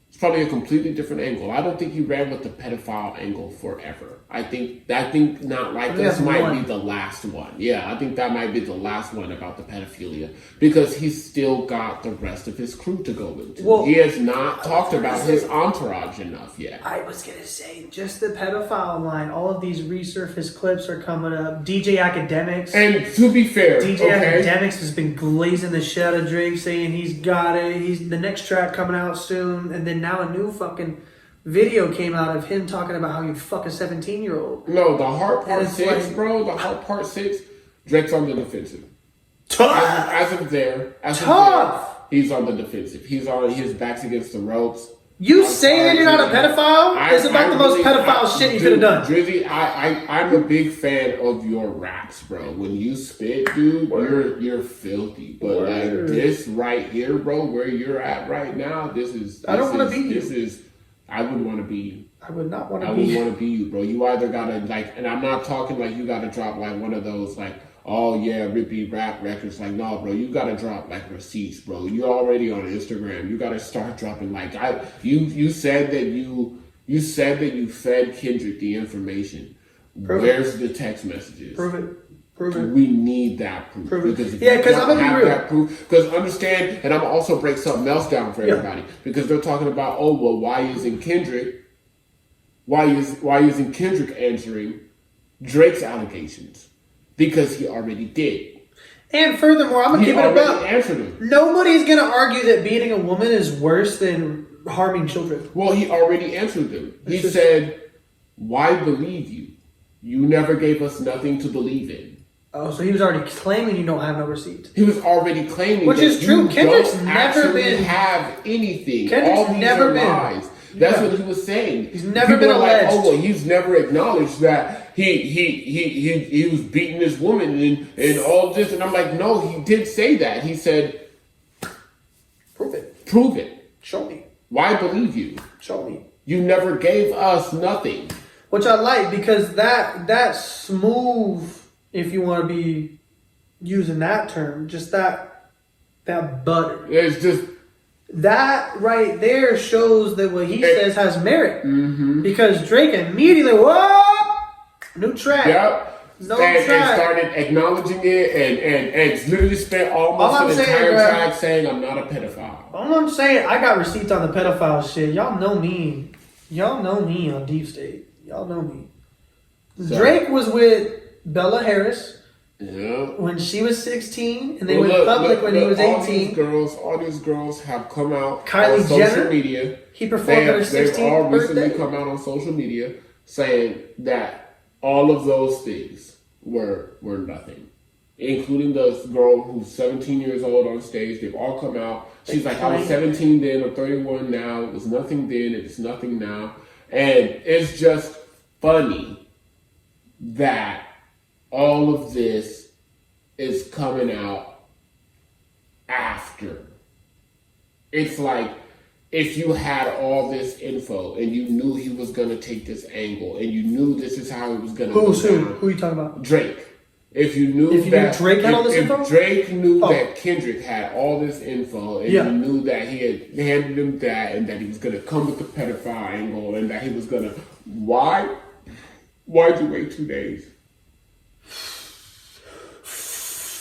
It's probably a completely different angle. I don't think he ran with the pedophile angle forever. I think Not Like Us might be the last one. Yeah, I think that might be the last one about the pedophilia. Because he's still got the rest of his crew to go into. Well, he has not talked about his entourage enough yet. I was going to say, just the pedophile line. All of these resurfaced clips are coming up. DJ Academics. And to be fair, Academics has been glazing the shit out of Drake, saying he's got it. He's the next track coming out soon. And then now a new fucking video came out of him talking about how you'd fuck a 17-year-old. No, the Heart Part 6, like, bro. The Heart Part 6, Drake's on the defensive. Tough. As of there, he's on the defensive. His back's against the ropes. You saying you're not a pedophile is about the most pedophile shit you could have done. Drizzy, I'm a big fan of your raps, bro. When you spit, dude, you're filthy. But like this right here, bro, where you're at right now, I don't want to be you. I wouldn't want to be you. I would not want to be you. I wouldn't want to be you, bro. You either gotta like, and I'm not talking like you gotta drop like one of those like, oh yeah, rippy rap records. Like, no, bro, you gotta drop like receipts, bro. You're already on Instagram. You gotta start dropping like you said that you fed Kendrick the information. Where's the text messages? Prove it. We need that proof. Because if because I'm gonna be real. That proof, because understand, and I'm also break something else down for everybody because they're talking about, oh well, why isn't Kendrick answering Drake's allegations? Because he already did. And furthermore, I'm gonna keep it about. Answered him. Nobody's gonna argue that beating a woman is worse than harming children. Well, he already answered them. He said, "Why believe you? You never gave us nothing to believe in." Oh, so he was already claiming you don't have no receipt. He was already claiming, which is true. Kendrick's never been have anything. Kendrick's never been lies. That's what he was saying. He's never been alleged. Like, oh well, he's never acknowledged that he was beating this woman and all this. And I'm like, no, he did say that. He said, prove it. Prove it. Show me. Why believe you? Show me. You never gave us nothing. Which I like because that smooth if you want to be using that term, just that butter. It's just that right there shows that what he says has merit. Mm-hmm. Because Drake immediately, whoa, new track. Yep. And started acknowledging it and literally spent almost an entire track saying, I'm not a pedophile. All I'm saying, I got receipts on the pedophile shit. Y'all know me. Y'all know me on Deep State. Y'all know me. So, Drake was with Bella Harris when she was 16, and they went public when he was 18. All these girls have come out Kylie on social Jenner, media. He performed at her 16th birthday. They've all recently come out on social media saying that all of those things were nothing, including this girl who's 17 years old on stage. They've all come out. She's like, I was 17 then, I'm 31 now. It was nothing then, it's nothing now. And it's just funny that all of this is coming out after. It's like, if you had all this info and you knew he was going to take this angle and you knew this is how it was going to go down. Who are you talking about? Drake. If you knew Drake had all this info? If Drake knew that Kendrick had all this info and you knew that he had handed him that and that he was going to come with the pedophile angle and that he was going to... Why'd you wait 2 days?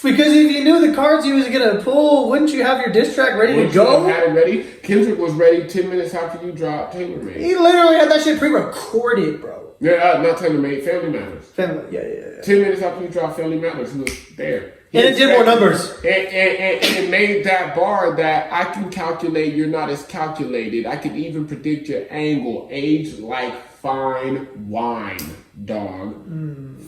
Because if you knew the cards he was going to pull, wouldn't you have your diss track ready to go? You have had it ready? Kendrick was ready 10 minutes after you dropped Taylor Made. He literally had that shit pre-recorded, bro. Yeah, not Taylor Made, Family Matters. Yeah. 10 minutes after you dropped Family Matters, he was there. And it did more numbers. And it made that bar that I can calculate you're not as calculated. I can even predict your angle. Age like fine wine, dog.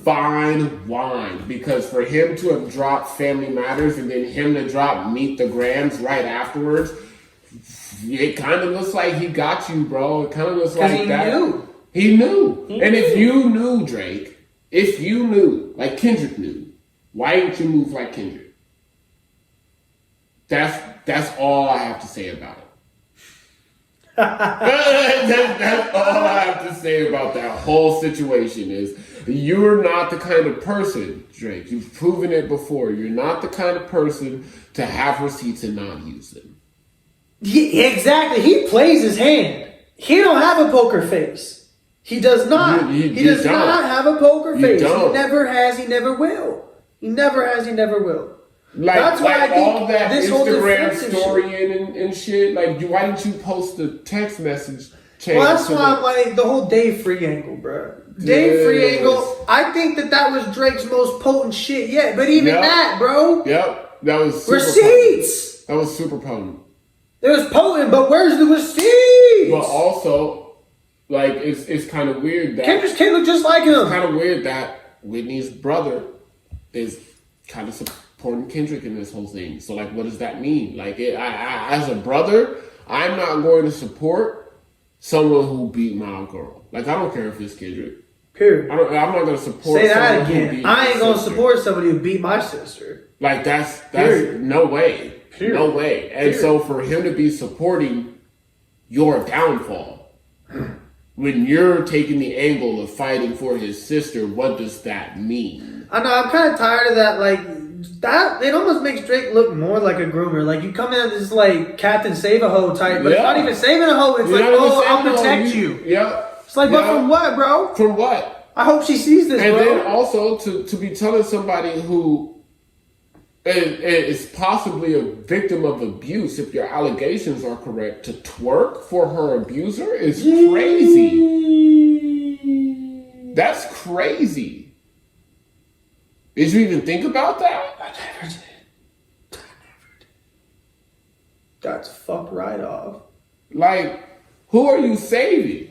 Fine wine. Because for him to have dropped Family Matters and then him to drop Meet the Grams right afterwards, it kind of looks like he got you, bro. It kind of looks like that. He knew. If you knew, Drake, like Kendrick knew, why didn't you move like Kendrick? That's all I have to say about it. That's all I have to say about that whole situation is you're not the kind of person, Drake. You've proven it before. You're not the kind of person to have receipts and not use them. Yeah, exactly. He plays his hand. He don't have a poker face. He does not. He does not have a poker face. He never has. He never will. He never has. He never will. That's why I think all that this Instagram story and shit. Like, why didn't you post the text message? Well, that's why I'm like the whole Dave Free angle, bro. Dave Free angle. I think that was Drake's most potent shit yet. But even that, bro. Yep, that was super receipts. Potent. That was super potent. It was potent, but where's the receipts? But also, like, it's kind of weird that Kendrick's kid look just like him. It's kind of weird that Whitney's brother is kind of supporting Kendrick in this whole thing. So, like, what does that mean? Like, I as a brother, I'm not going to support someone who beat my girl. Like, I don't care if it's Kendrick. Period. I'm not going to support. Say that again. I ain't going to support somebody who beat my sister. Like, that's no way. Period. No way. And so for him to be supporting your downfall, when you're taking the angle of fighting for his sister, what does that mean? I know, I'm kind of tired of that. Like, that, it almost makes Drake look more like a groomer. Like, you come in as this, like, Captain Save-A-Ho type, but it's not even saving a hoe. It's like, I'll protect you. Yeah. It's like, but from what, bro? From what? I hope she sees this, and bro. And then also to be telling somebody who is possibly a victim of abuse, if your allegations are correct, to twerk for her abuser is crazy. That's crazy. Did you even think about that? I never did. That's fucked right off. Like, who are you saving?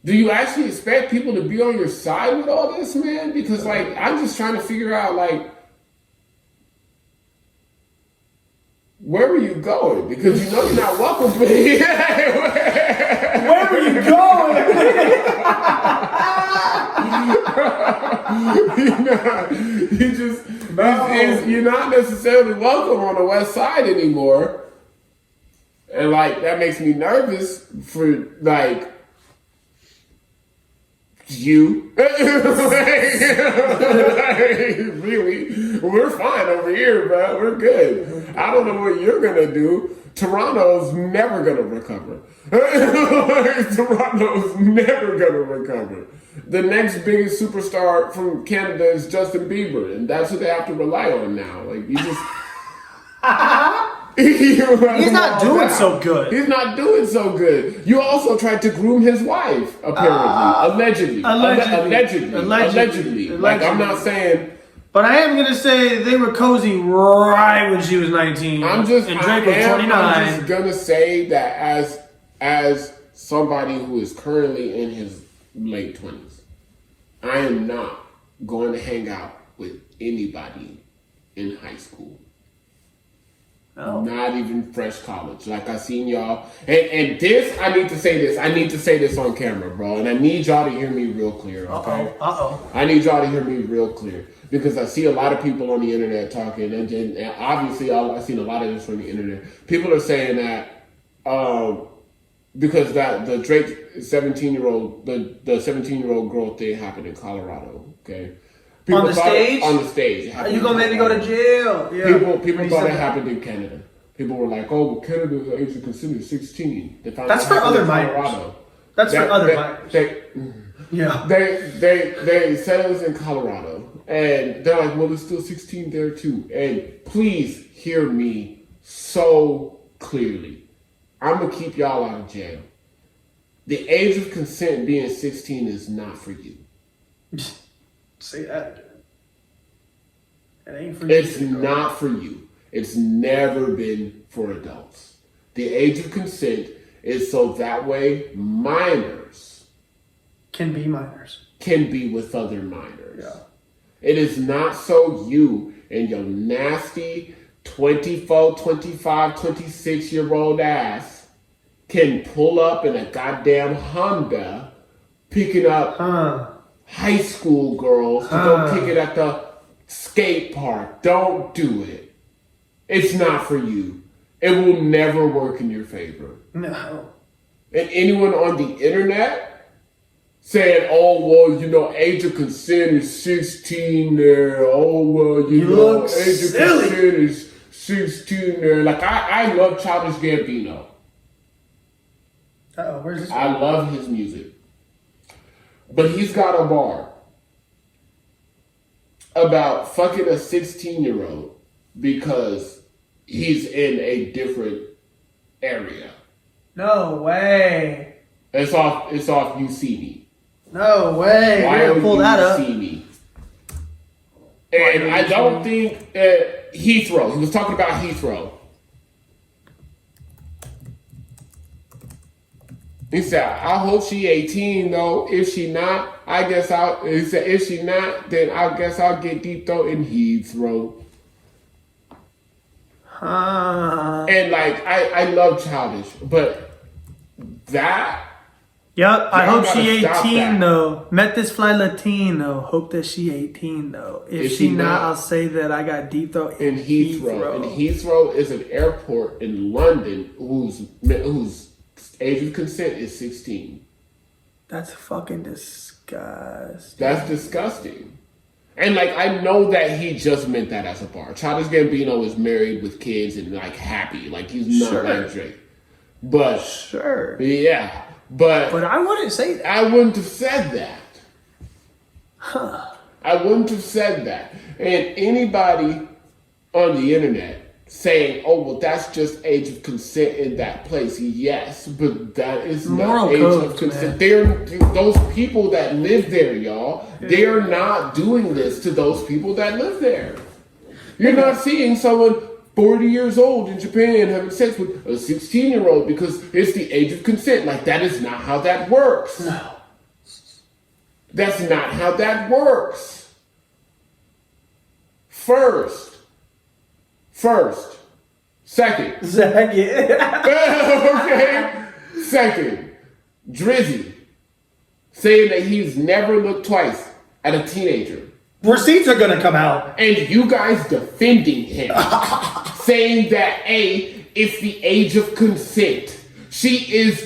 Do you actually expect people to be on your side with all this, man? Because, like, I'm just trying to figure out, like, where are you going? Because you know you're not welcome for me. Where are you going? You're not necessarily welcome on the West Side anymore. And, like, that makes me nervous for, like, You. Really? We're fine over here, bro. We're good. I don't know what you're going to do. Toronto's never going to recover. Toronto's never going to recover. The next biggest superstar from Canada is Justin Bieber, and that's what they have to rely on now. Like, you just... He's not doing so good. He's not doing so good. You also tried to groom his wife, apparently. Allegedly. Like, I'm not saying... But I am going to say they were cozy right when she was 19. And Drake was 29. I'm just going to say that as somebody who is currently in his late 20s, I am not going to hang out with anybody in high school. Oh. Not even fresh college. Like I seen y'all. And this, I need to say this. I need to say this on camera, bro. And I need y'all to hear me real clear, okay? I need y'all to hear me real clear. Because I see a lot of people on the internet talking. And obviously, I've seen a lot of this from the internet. People are saying that because that the Drake 17-year-old, the 17-year-old girl thing happened in Colorado, okay? People on the stage? On the stage. Are you going to make me go to jail? Yeah. People thought it happened in Canada. People were like, oh, well, Canada's age of consent is 16. That's for other minors. That's for other minors. They said it was in Colorado. And they're like, well, it's still 16 there too. And please hear me so clearly. I'm going to keep y'all out of jail. The age of consent being 16 is not for you. Say that. It ain't for you. It's not for you. It's never been for adults. The age of consent is so that way minors can be minors. Can be with other minors. Yeah. It is not so you and your nasty 24, 25, 26-year-old ass can pull up in a goddamn Honda picking up high school girls to go kick it at the skate park. Don't do it. It's not for you. It will never work in your favor. No. And anyone on the internet saying, oh, well, you know, age of consent is 16 there. Oh, well, you know, age of consent is 16 there. Like, I love Childish Gambino. Where's this? I love his music. But he's got a bar about fucking a 16-year-old because he's in a different area. No way. It's off You See Me. No way. Why don't pull that up? See Me. And I don't think Heathrow. He was talking about Heathrow. He said, I hope she 18 though. If she not, he said, if she not, then I guess I'll get deep throat in Heathrow. And like, I love Childish, but that. Yep, I hope she 18 though. Met this fly Latino. Hope that she 18 though. If she not, I'll say that I got deep throat in Heathrow. And Heathrow is an airport in London whose age of consent is 16. That's fucking disgusting. That's disgusting. And like, I know that he just meant that as a bar. Childish Gambino is married with kids and like happy. Like he's not like Drake. But yeah. But I wouldn't say that. I wouldn't have said that. I wouldn't have said that. And anybody on the internet saying, oh, well, that's just age of consent in that place. Yes, but that is not age of consent. Those people that live there, y'all, they are not doing this to those people that live there. You're not seeing someone 40 years old in Japan having sex with a 16-year-old because it's the age of consent. Like, that is not how that works. No. That's not how that works. First. Second. Okay? Second. Drizzy saying that he's never looked twice at a teenager. Receipts are gonna come out. And you guys defending him. Saying that, it's the age of consent. She is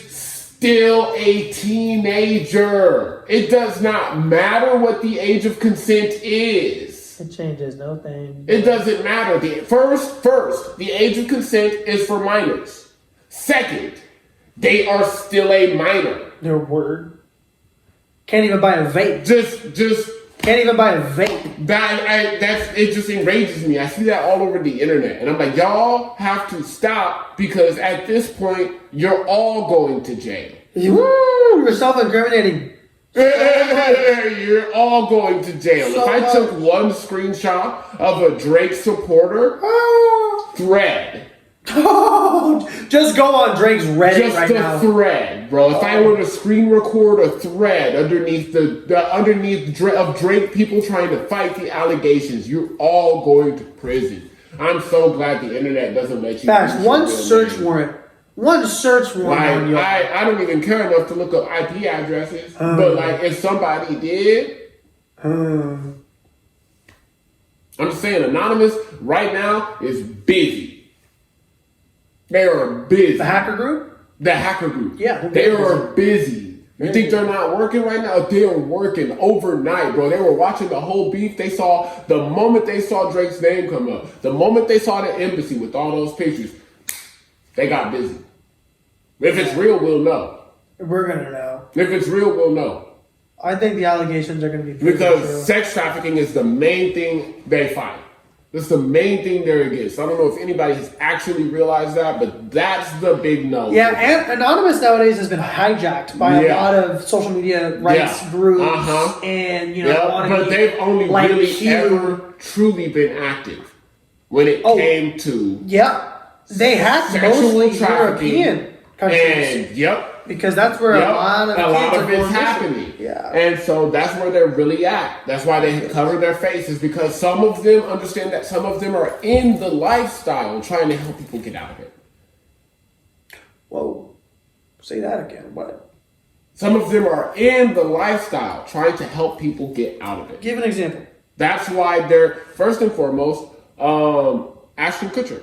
still a teenager. It does not matter what the age of consent is. It changes no thing. It doesn't matter. First, the age of consent is for minors. Second, they are still a minor. Their word. Can't even buy a vape. Just can't even buy a vape. It just enrages me. I see that all over the internet, and I'm like, y'all have to stop because at this point, you're all going to jail. Woo! You're self-incriminating. You're all going to jail. If I took one screenshot of a Drake supporter thread. Just go on Drake's Reddit right now. Just a thread, bro. If I were to screen record a thread underneath of Drake people trying to fight the allegations, you're all going to prison. I'm so glad the internet doesn't let you. Facts. One search warrant on you. I don't even care enough to look up IP addresses, but like if somebody did, I'm just saying, Anonymous right now is busy. They are busy. The hacker group? The hacker group. Yeah. They are busy. You think they're not working right now? They are working overnight, bro. They were watching the whole beef. They saw, the moment they saw Drake's name come up, the moment they saw the embassy with all those pictures, they got busy. If it's real, we'll know. We're going to know. If it's real, we'll know. I think the allegations are going to be because true. Sex trafficking is the main thing they fight. That's the main thing they're against. I don't know if anybody has actually realized that, but that's the big no. Yeah, and Anonymous nowadays has been hijacked by a lot of social media rights groups, and but they've only really ever truly been active when it came to they hacked mostly European countries, and because that's where a lot of it's happening. Yeah. And so that's where they're really at. That's why they cover their faces, because some of them understand that some of them are in the lifestyle trying to help people get out of it. Whoa. Say that again. What? Some of them are in the lifestyle trying to help people get out of it. Give an example. That's why they're, first and foremost, Ashton Kutcher.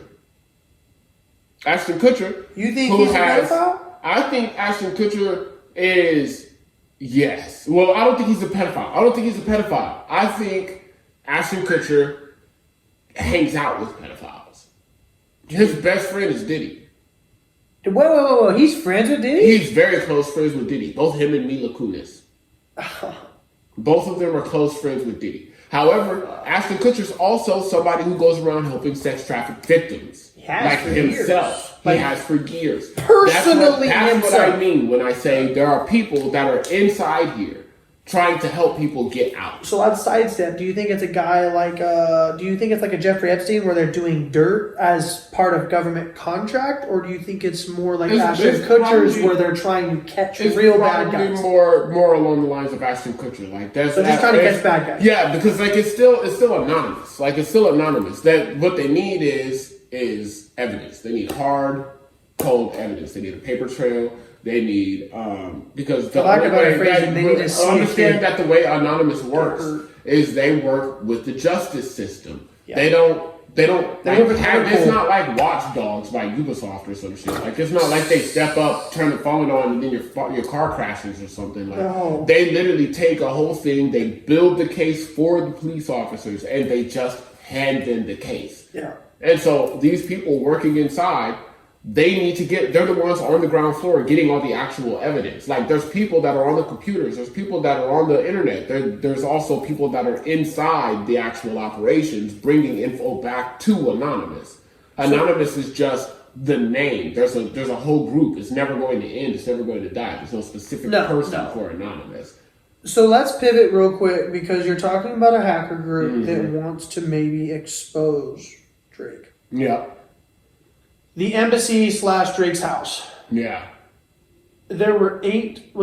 Ashton Kutcher. You think he's a pedophile? I think Ashton Kutcher is, yes. Well, I don't think he's a pedophile. I think Ashton Kutcher hangs out with pedophiles. His best friend is Diddy. Whoa. He's friends with Diddy? He's very close friends with Diddy. Both him and Mila Kunis. Both of them are close friends with Diddy. However, Ashton Kutcher's also somebody who goes around helping sex traffic victims. Like himself. He has for years. Personally, that's what I mean when I say there are people that are inside here trying to help people get out. So on sidestep, do you think it's a guy like do you think it's like a Jeffrey Epstein where they're doing dirt as part of government contract, or do you think it's more like Ashton Kutcher's where they're trying to catch real bad guys? More along the lines of Ashton Kutcher, like that's so just trying to catch bad guys. Yeah, because like it's still anonymous. Like it's still anonymous. That what they need is evidence. They need hard, cold evidence. They need a paper trail. They need because the lack of better phrasing, they need to understand that the way Anonymous works is they work with the justice system. Yeah. They don't it's not like Watchdogs by Ubisoft or some shit. Like it's not like they step up, turn the phone on, and then your car crashes or something. Like they literally take a whole thing, they build the case for the police officers, and they just hand them the case. Yeah. And so these people working inside, they're the ones on the ground floor getting all the actual evidence. Like there's people that are on the computers, there's people that are on the internet, there's also people that are inside the actual operations bringing info back to Anonymous. Anonymous is just the name. There's a whole group. It's never going to end. It's never going to die. There's no specific person for Anonymous. So let's pivot real quick because you're talking about a hacker group that wants to maybe expose Drake. Yeah. The embassy / Drake's house. Yeah. There were 8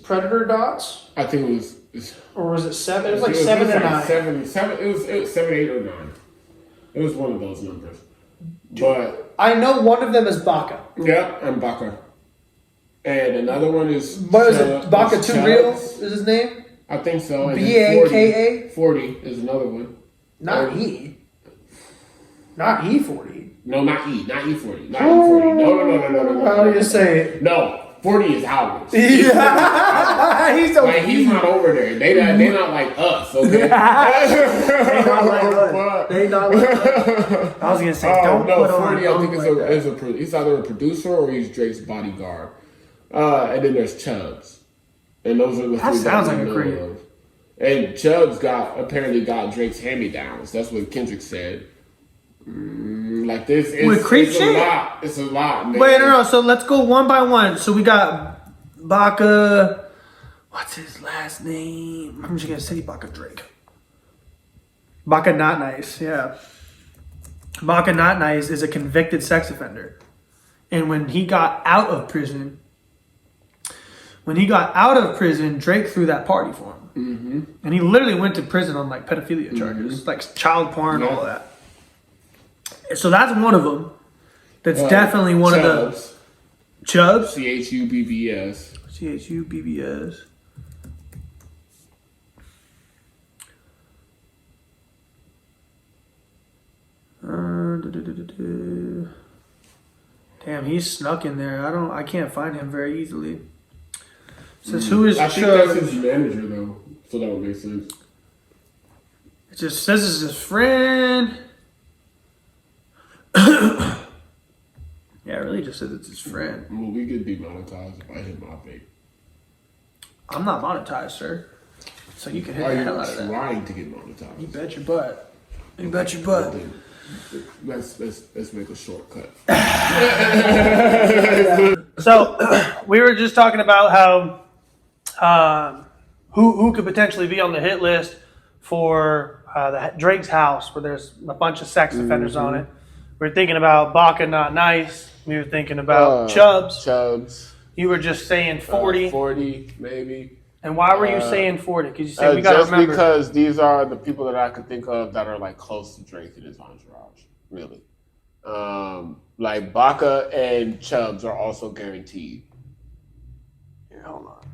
predator dots? I think it was. Or was it 7? It was like 7 and 9. 7, it was 7, 8, or 9. It was one of those numbers. But I know one of them is Baca. Yeah, and Baca. And another one is. What is it? Baca 2 Real is his name? I think so. BAKA? 40 is another one. Not E. Not E40. No, not E. Not E40. Not E40. No. How do you say it? No. 40 is ours. Yeah. He's so he's not over there. They not like us, okay? They not like us. They not like us. I was gonna say, don't put 40, on. I think he's either a producer or he's Drake's bodyguard. And then there's Chubbs, and those are the that three sounds that like we a know creep. of. And Chubbs apparently got Drake's hand-me-downs. That's what Kendrick said. Like this, With creep it's shit? a lot. It's a lot, man. Wait, no. So let's go one by one. So we got Baca. What's his last name? I'm just gonna say Baca Drake. Baca Not Nice, yeah. Baca Not Nice is a convicted sex offender, and when he got out of prison, Drake threw that party for him, and he literally went to prison on like pedophilia charges, like child porn, all of that. So that's one of them. That's definitely one of the Chubbs. CHUBBS. CHUBBS. Damn, he's snuck in there. I can't find him very easily. Says who is I think Chubbs? that's his manager though, so that would make sense. It just says it's his friend. Yeah, it really just says it's his friend. Well, we could be monetized if I hit my vape. I'm not monetized, sir. So you can hit Why the are hell you out of that. trying to get monetized? You bet your butt. You bet your butt. Let's make a shortcut. So we were just talking about how who could potentially be on the hit list for Drake's house, where there's a bunch of sex offenders on it. We were thinking about Baca Not Nice. We were thinking about Chubbs. You were just saying 40. 40, maybe. And why were you saying 40? Because you said we got to just remember. because these are the people that I could think of that are like close to Drake and his entourage, really. Like Baca and Chubbs are also guaranteed. Here, hold on.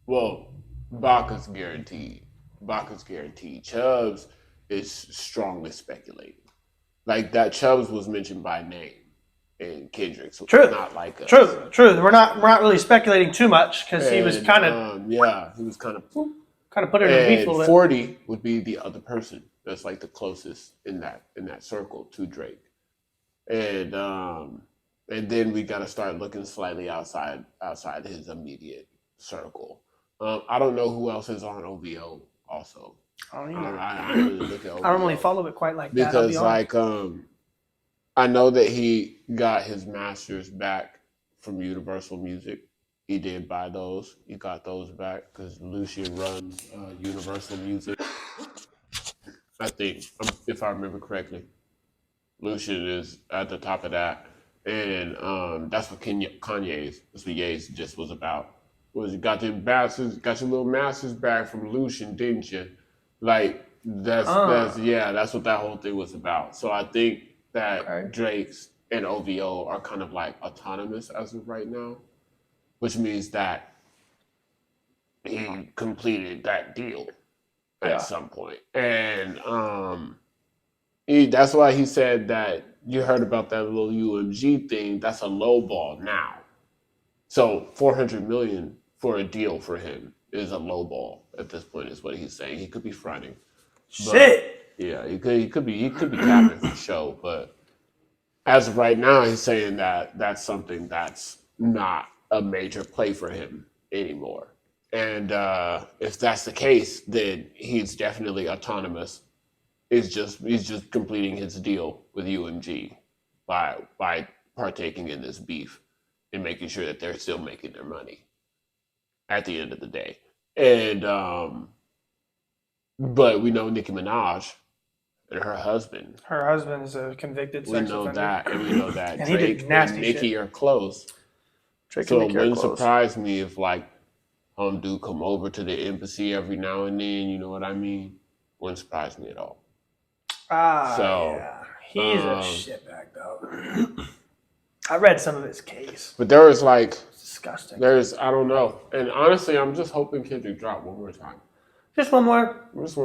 Well, Baca's guaranteed. Chubbs is strongly speculated. Like that Chubbs was mentioned by name in Kendrick, so True. It's not like us. True. We're not really speculating too much because he was kind of he was kind of put it in a beef a little bit. 40 would be the other person that's like the closest in that circle to Drake, and then we got to start looking slightly outside his immediate circle. I don't know who else is on OVO also. I don't either. I don't really look at OVO I don't really follow it quite like that. because I know that he got his masters back from Universal Music. He did buy those. He got those back because Lucian runs Universal Music. I think, if I remember correctly, Lucian is at the top of that, and that's what Kanye's. That's what Ye's just was about. Was you got your little masters back from Lucian, didn't you? Like that's what that whole thing was about. So I think that Drake's and OVO are kind of like autonomous as of right now, which means that he completed that deal at some point. And that's why he said that you heard about that little UMG thing. That's a low ball now. So $400 million for a deal for him is a low ball at this point, is what he's saying. He could be fronting. Shit. Yeah, he could be capping for show, but as of right now, he's saying that that's something that's not a major play for him anymore. And if that's the case, then he's definitely autonomous. He's just completing his deal with UMG by partaking in this beef and making sure that they're still making their money at the end of the day. And but we know Nicki Minaj and her husband. Her husband is a convicted sex offender. We know that And Drake he did nasty and Nicki shit. are close. Drake So and it Nicki are wouldn't close. surprise me if like dude come over to the embassy every now and then, you know what I mean? Wouldn't surprise me at all. Yeah. He's a shitbag though. I read some of his case. But there was like It's disgusting. I don't know. And honestly, I'm just hoping Kendrick drop one more time. Just one more. Just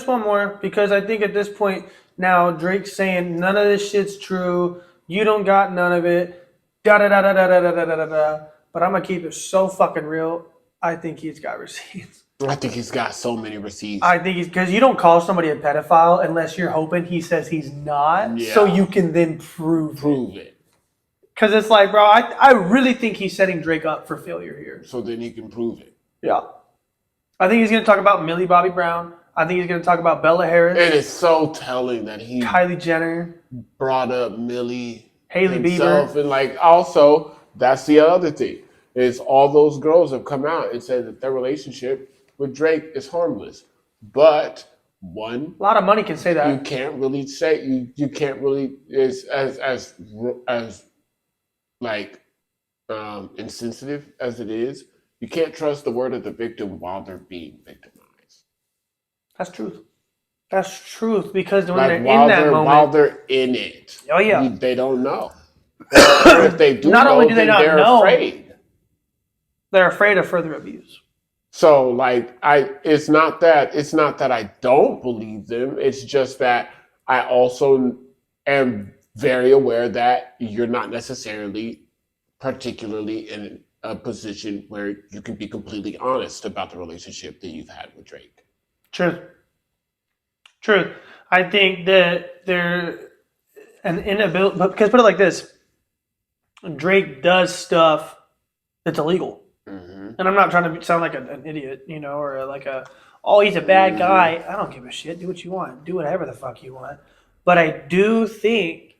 one more. Because I think at this point now Drake's saying none of this shit's true. You don't got none of it. Da da da da da da da da da da. But I'm gonna keep it so fucking real. I think he's got receipts. I think he's got so many receipts. I think he's because you don't call somebody a pedophile unless you're hoping he says he's not, so you can then prove it. Because it's like, bro, I really think he's setting Drake up for failure here. So then he can prove it. Yeah. I think he's going to talk about Millie Bobby Brown. I think he's going to talk about Bella Harris. And it's so telling that he Kylie Jenner brought up Millie, Hailey Bieber, and like also that's the other thing is all those girls have come out and said that their relationship with Drake is harmless, but a lot of money can say that you can't really say you can't really as like insensitive as it is. You can't trust the word of the victim while they're being victimized. That's truth. That's truth because when like they're in that moment, while they're in it, they don't know. Or if they do not know, only do they not they're know, afraid. They're afraid of further abuse. So like it's not that I don't believe them. It's just that I also am very aware that you're not necessarily particularly in a position where you can be completely honest about the relationship that you've had with Drake. Truth. I think that there an inability, because put it like this, Drake does stuff that's illegal. Mm-hmm. And I'm not trying to sound like an idiot, or like he's a bad guy. I don't give a shit. Do what you want. Do whatever the fuck you want. But I do think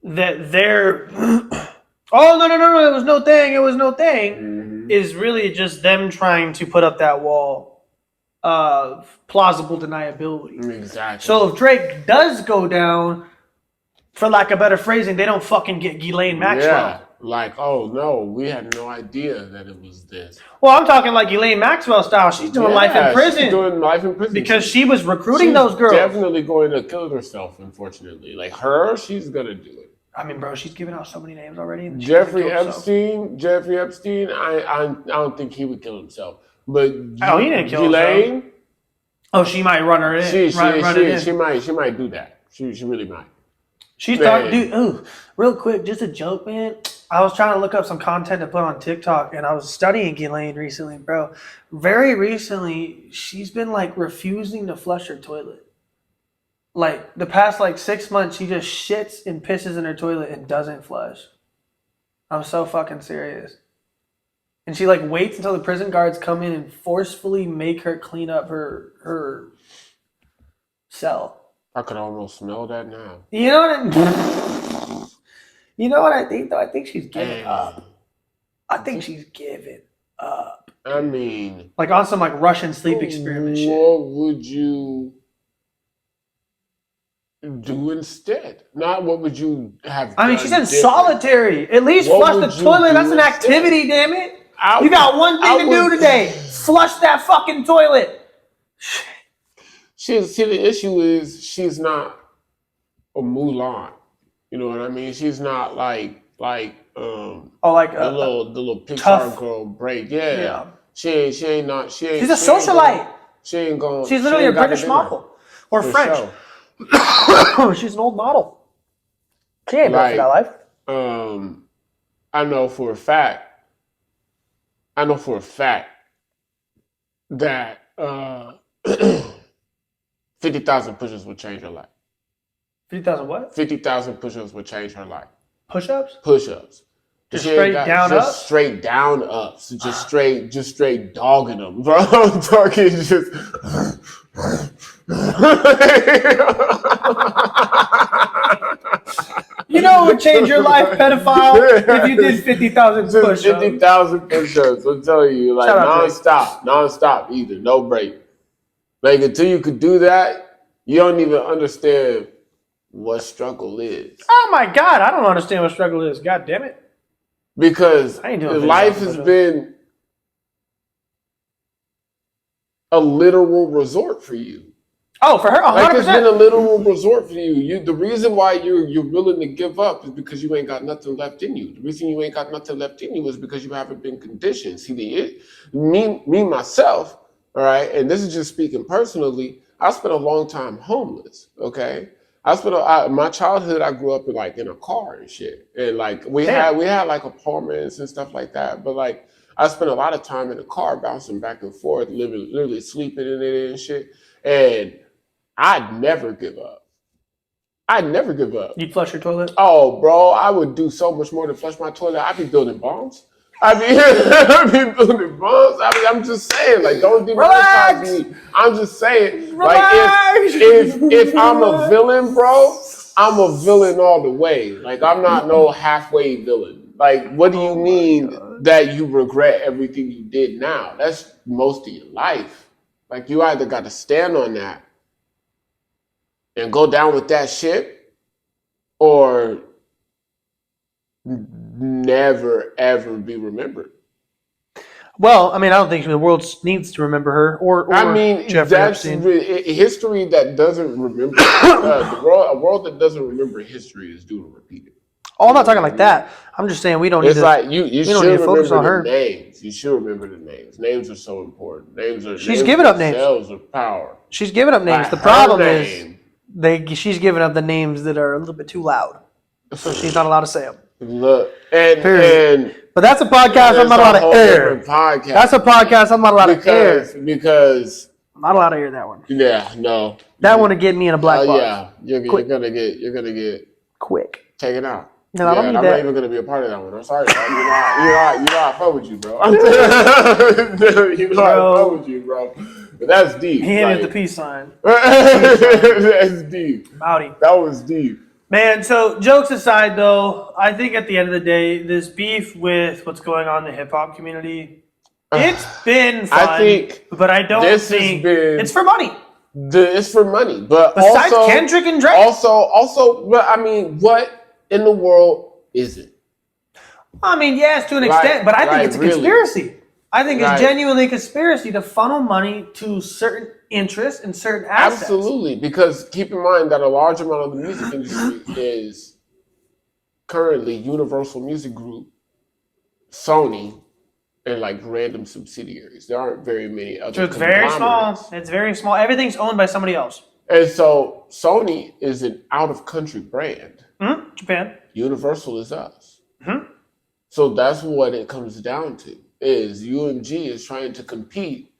that they're, oh, no, it was no thing, mm-hmm. is really just them trying to put up that wall of plausible deniability. Exactly. So if Drake does go down, for lack of better phrasing, they don't fucking get Ghislaine Maxwell. Yeah. Like, oh no, we had no idea that it was this. Well, I'm talking like Ghislaine Maxwell style. She's doing life in prison. She's doing life in prison. Because she was recruiting those girls. Definitely going to kill herself, unfortunately. Like she's gonna do it. I mean, bro, she's given out so many names already. Jeffrey Epstein, I don't think he would kill himself. But he didn't kill himself. Oh, she might run her in. She might do that. She really might. She's talking, dude. Ooh, real quick, just a joke, man. I was trying to look up some content to put on TikTok, and I was studying Ghislaine recently, bro. Very recently, she's been refusing to flush her toilet. The past 6 months, she just shits and pisses in her toilet and doesn't flush. I'm so fucking serious. And she waits until the prison guards come in and forcefully make her clean up her cell. I could almost smell that now. You know what You know what I think though? I think she's giving up. I think she's giving up. I mean, on some Russian sleep experiment shit. What would you do instead? Not what would you have I mean, she's in solitary. At least flush the toilet. That's an activity, damn it. You got one thing to do today. Flush that fucking toilet. See, the issue is she's not a Mulan. You know what I mean? She's not the little Pixar tough girl break. Yeah. She ain't. She's a socialite. She ain't going. She's literally a British model or French. Sure. She's an old model. She ain't built for that life. I know for a fact that 50,000 push-ups would change her life. 50,000 what? 50,000 push-ups would change her life. Push-ups? Push-ups. Just straight down up? Just straight down ups. Just straight dogging them, bro. I'm talking just. You know what would change your life, pedophile, if you did 50,000 push-ups. 50,000 push-ups. I'm telling you, non-stop either. No break. Until you could do that, you don't even understand what struggle is. Oh my God, I don't understand what struggle is. God damn it. Because life has been a literal resort for you. Oh, for her, 100%. It's been a literal resort for you. The reason why you're willing to give up is because you ain't got nothing left in you. The reason you ain't got nothing left in you is because you haven't been conditioned. See, me myself, all right, and this is just speaking personally, I spent a long time homeless, okay? my childhood. I grew up in a car and shit, and like we had like apartments and stuff like that. But like I spent a lot of time in the car, bouncing back and forth, literally sleeping in it and shit. And I'd never give up. I'd never give up. You'd flush your toilet? Oh, bro, I would do so much more than flush my toilet. I'd be building bombs. I'd be building bombs. I'm just saying, like, don't demonize me. I'm just saying, like, if I'm a villain, bro, I'm a villain all the way. Like, I'm not no halfway villain. Like, what do you mean that you regret everything you did now? That's most of your life. Like, you either got to stand on that and go down with that shit, or never ever be remembered. Well, I mean, I don't think the world needs to remember her or I mean, Jeffrey that's history that doesn't remember. A world that doesn't remember history is due to repeat it. Oh, I'm not talking like that. I'm just saying we don't need to. It's like you should need to focus on her. Names. You should remember the names. Names are so important. She's giving up names. Themselves are power. She's giving up names. Like the problem is she's giving up the names that are a little bit too loud, so she's not allowed to say them. Look, but that's a podcast I'm not allowed to air. That's a podcast I'm not allowed to air because I'm not allowed to air that one. Yeah, no. That one to get me in a black box. Yeah, you're gonna get quick taken out. No, I don't need I'm that. not even gonna be a part of that one. I'm sorry, bro. You know I fuck with you, bro. You know I fuck with you, bro. But that's deep. He hit the peace sign. That's deep. Howdy. That was deep. Man, so jokes aside, though, I think at the end of the day, this beef with what's going on in the hip hop community, it's been fun. I think, but I don't think it's for money. It's for money, but besides also, Kendrick and Drake, also, but I mean, what in the world is it? I mean, yes, to an extent, but I think it's a conspiracy. I think it's genuinely a conspiracy to funnel money to certain interests and certain assets. Absolutely, because keep in mind that a large amount of the music industry is currently Universal Music Group, Sony, and like random subsidiaries. There aren't very many other. So it's very small. It's very small. Everything's owned by somebody else. And so Sony is an out-of-country brand. Mm-hmm. Japan. Universal is us. Mm-hmm. So that's what it comes down to. Is UMG is trying to compete,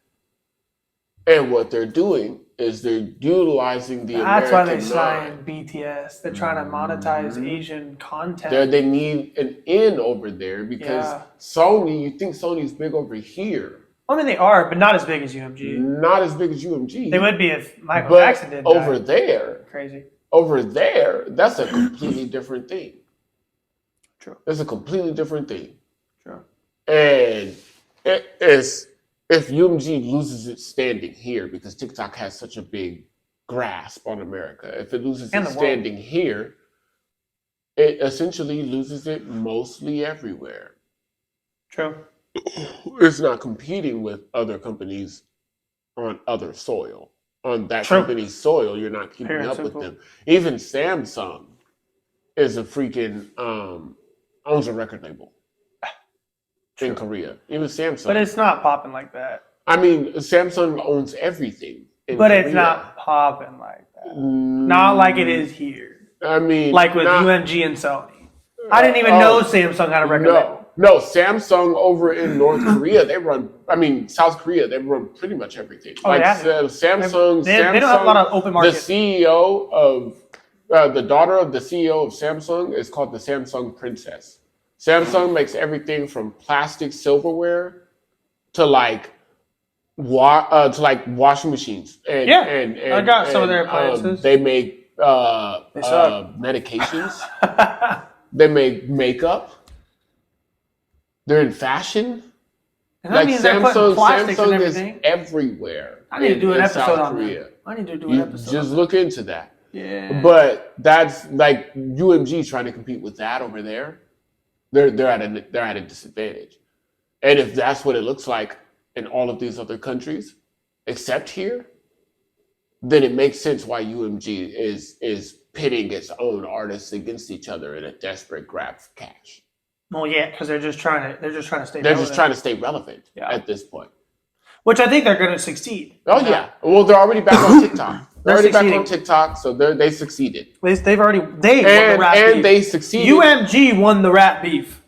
and what they're doing is they're utilizing the American. That's why they signed BTS. They're trying to monetize Asian content. They need an in over there because Sony. You think Sony's big over here? I mean, they are, but not as big as UMG. Not as big as UMG. They would be if Michael Jackson did. Over there, crazy. Over there, that's a completely different thing. True. That's a completely different thing. True. And if UMG loses its standing here because TikTok has such a big grasp on America, if it loses its standing here, it essentially loses it mostly everywhere. True. It's not competing with other companies on other soil. On that company's soil, you're not keeping up with them. Even Samsung is a freaking owns a record label. In Korea, even Samsung. But it's not popping like that. I mean, Samsung owns everything. But Korea. It's not popping like that. Not like it is here. I mean, like with UMG and Sony. I didn't even know Samsung had a record label. No, Samsung over in North Korea, South Korea, they run pretty much everything. Samsung, they don't have a lot of open market. The daughter of the CEO of Samsung is called the Samsung Princess. Samsung makes everything from plastic silverware to washing machines. And I got some of their appliances. They make medications. They make makeup. They're in fashion. And like Samsung is everywhere. I need to do an episode on that. I need to do an episode. Just look into that. Yeah. But that's like UMG trying to compete with that over there. They're at a disadvantage. And if that's what it looks like in all of these other countries, except here, then it makes sense why UMG is pitting its own artists against each other in a desperate grab for cash. Well, yeah, because they're just trying to stay. They're just trying to stay relevant at this point. Which I think they're going to succeed. Oh yeah, well they're already back on TikTok. They're already back on TikTok, so they succeeded. They've won the rap beef. And they succeeded. UMG won the rap beef.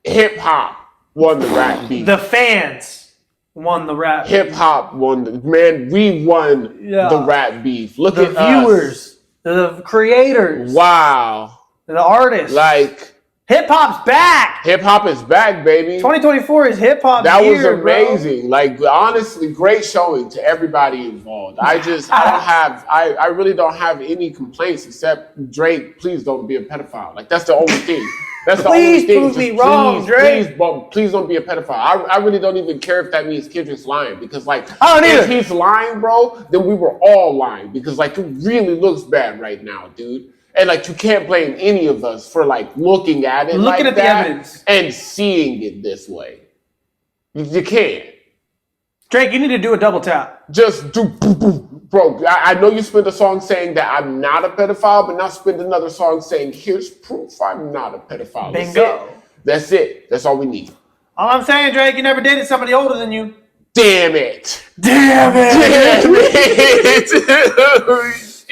Hip hop won the rap beef. The fans won the rap beef. Hip hop won we won the rap beef. Look at the viewers, the creators. Wow. The artists. Like hip hop's back. Hip hop is back, baby. 2024 is hip hop. That was amazing. Bro. Like honestly, great showing to everybody involved. I really don't have any complaints except Drake. Please don't be a pedophile. Like that's the only thing. That's the only thing. Prove me wrong, Drake. Please don't be a pedophile. I really don't even care if that means Kendrick's lying because like if he's lying, bro, then we were all lying because like it really looks bad right now, dude. And like you can't blame any of us for like looking at it looking at the evidence and seeing it this way. You can't. Drake, you need to do a double tap. Just do boom, boom. Bro, I know you spent a song saying that I'm not a pedophile, but now spend another song saying here's proof I'm not a pedophile. Bingo. That's it. That's all we need. All I'm saying, Drake, you never dated somebody older than you. Damn it. Damn it.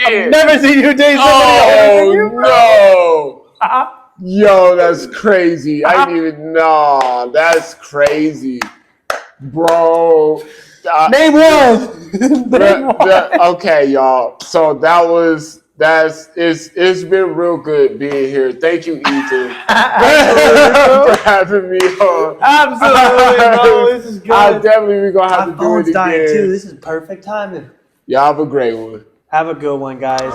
I've never seen you date somebody older than you. Oh, no. Yo, that's crazy. I didn't even know. That's crazy. Bro. Name one. Okay, y'all. So it's been real good being here. Thank you, Ethan, for having me on. Absolutely, bro. This is good. We're gonna have to do it again. Dying too. This is perfect timing. Y'all have a great one. Have a good one, guys.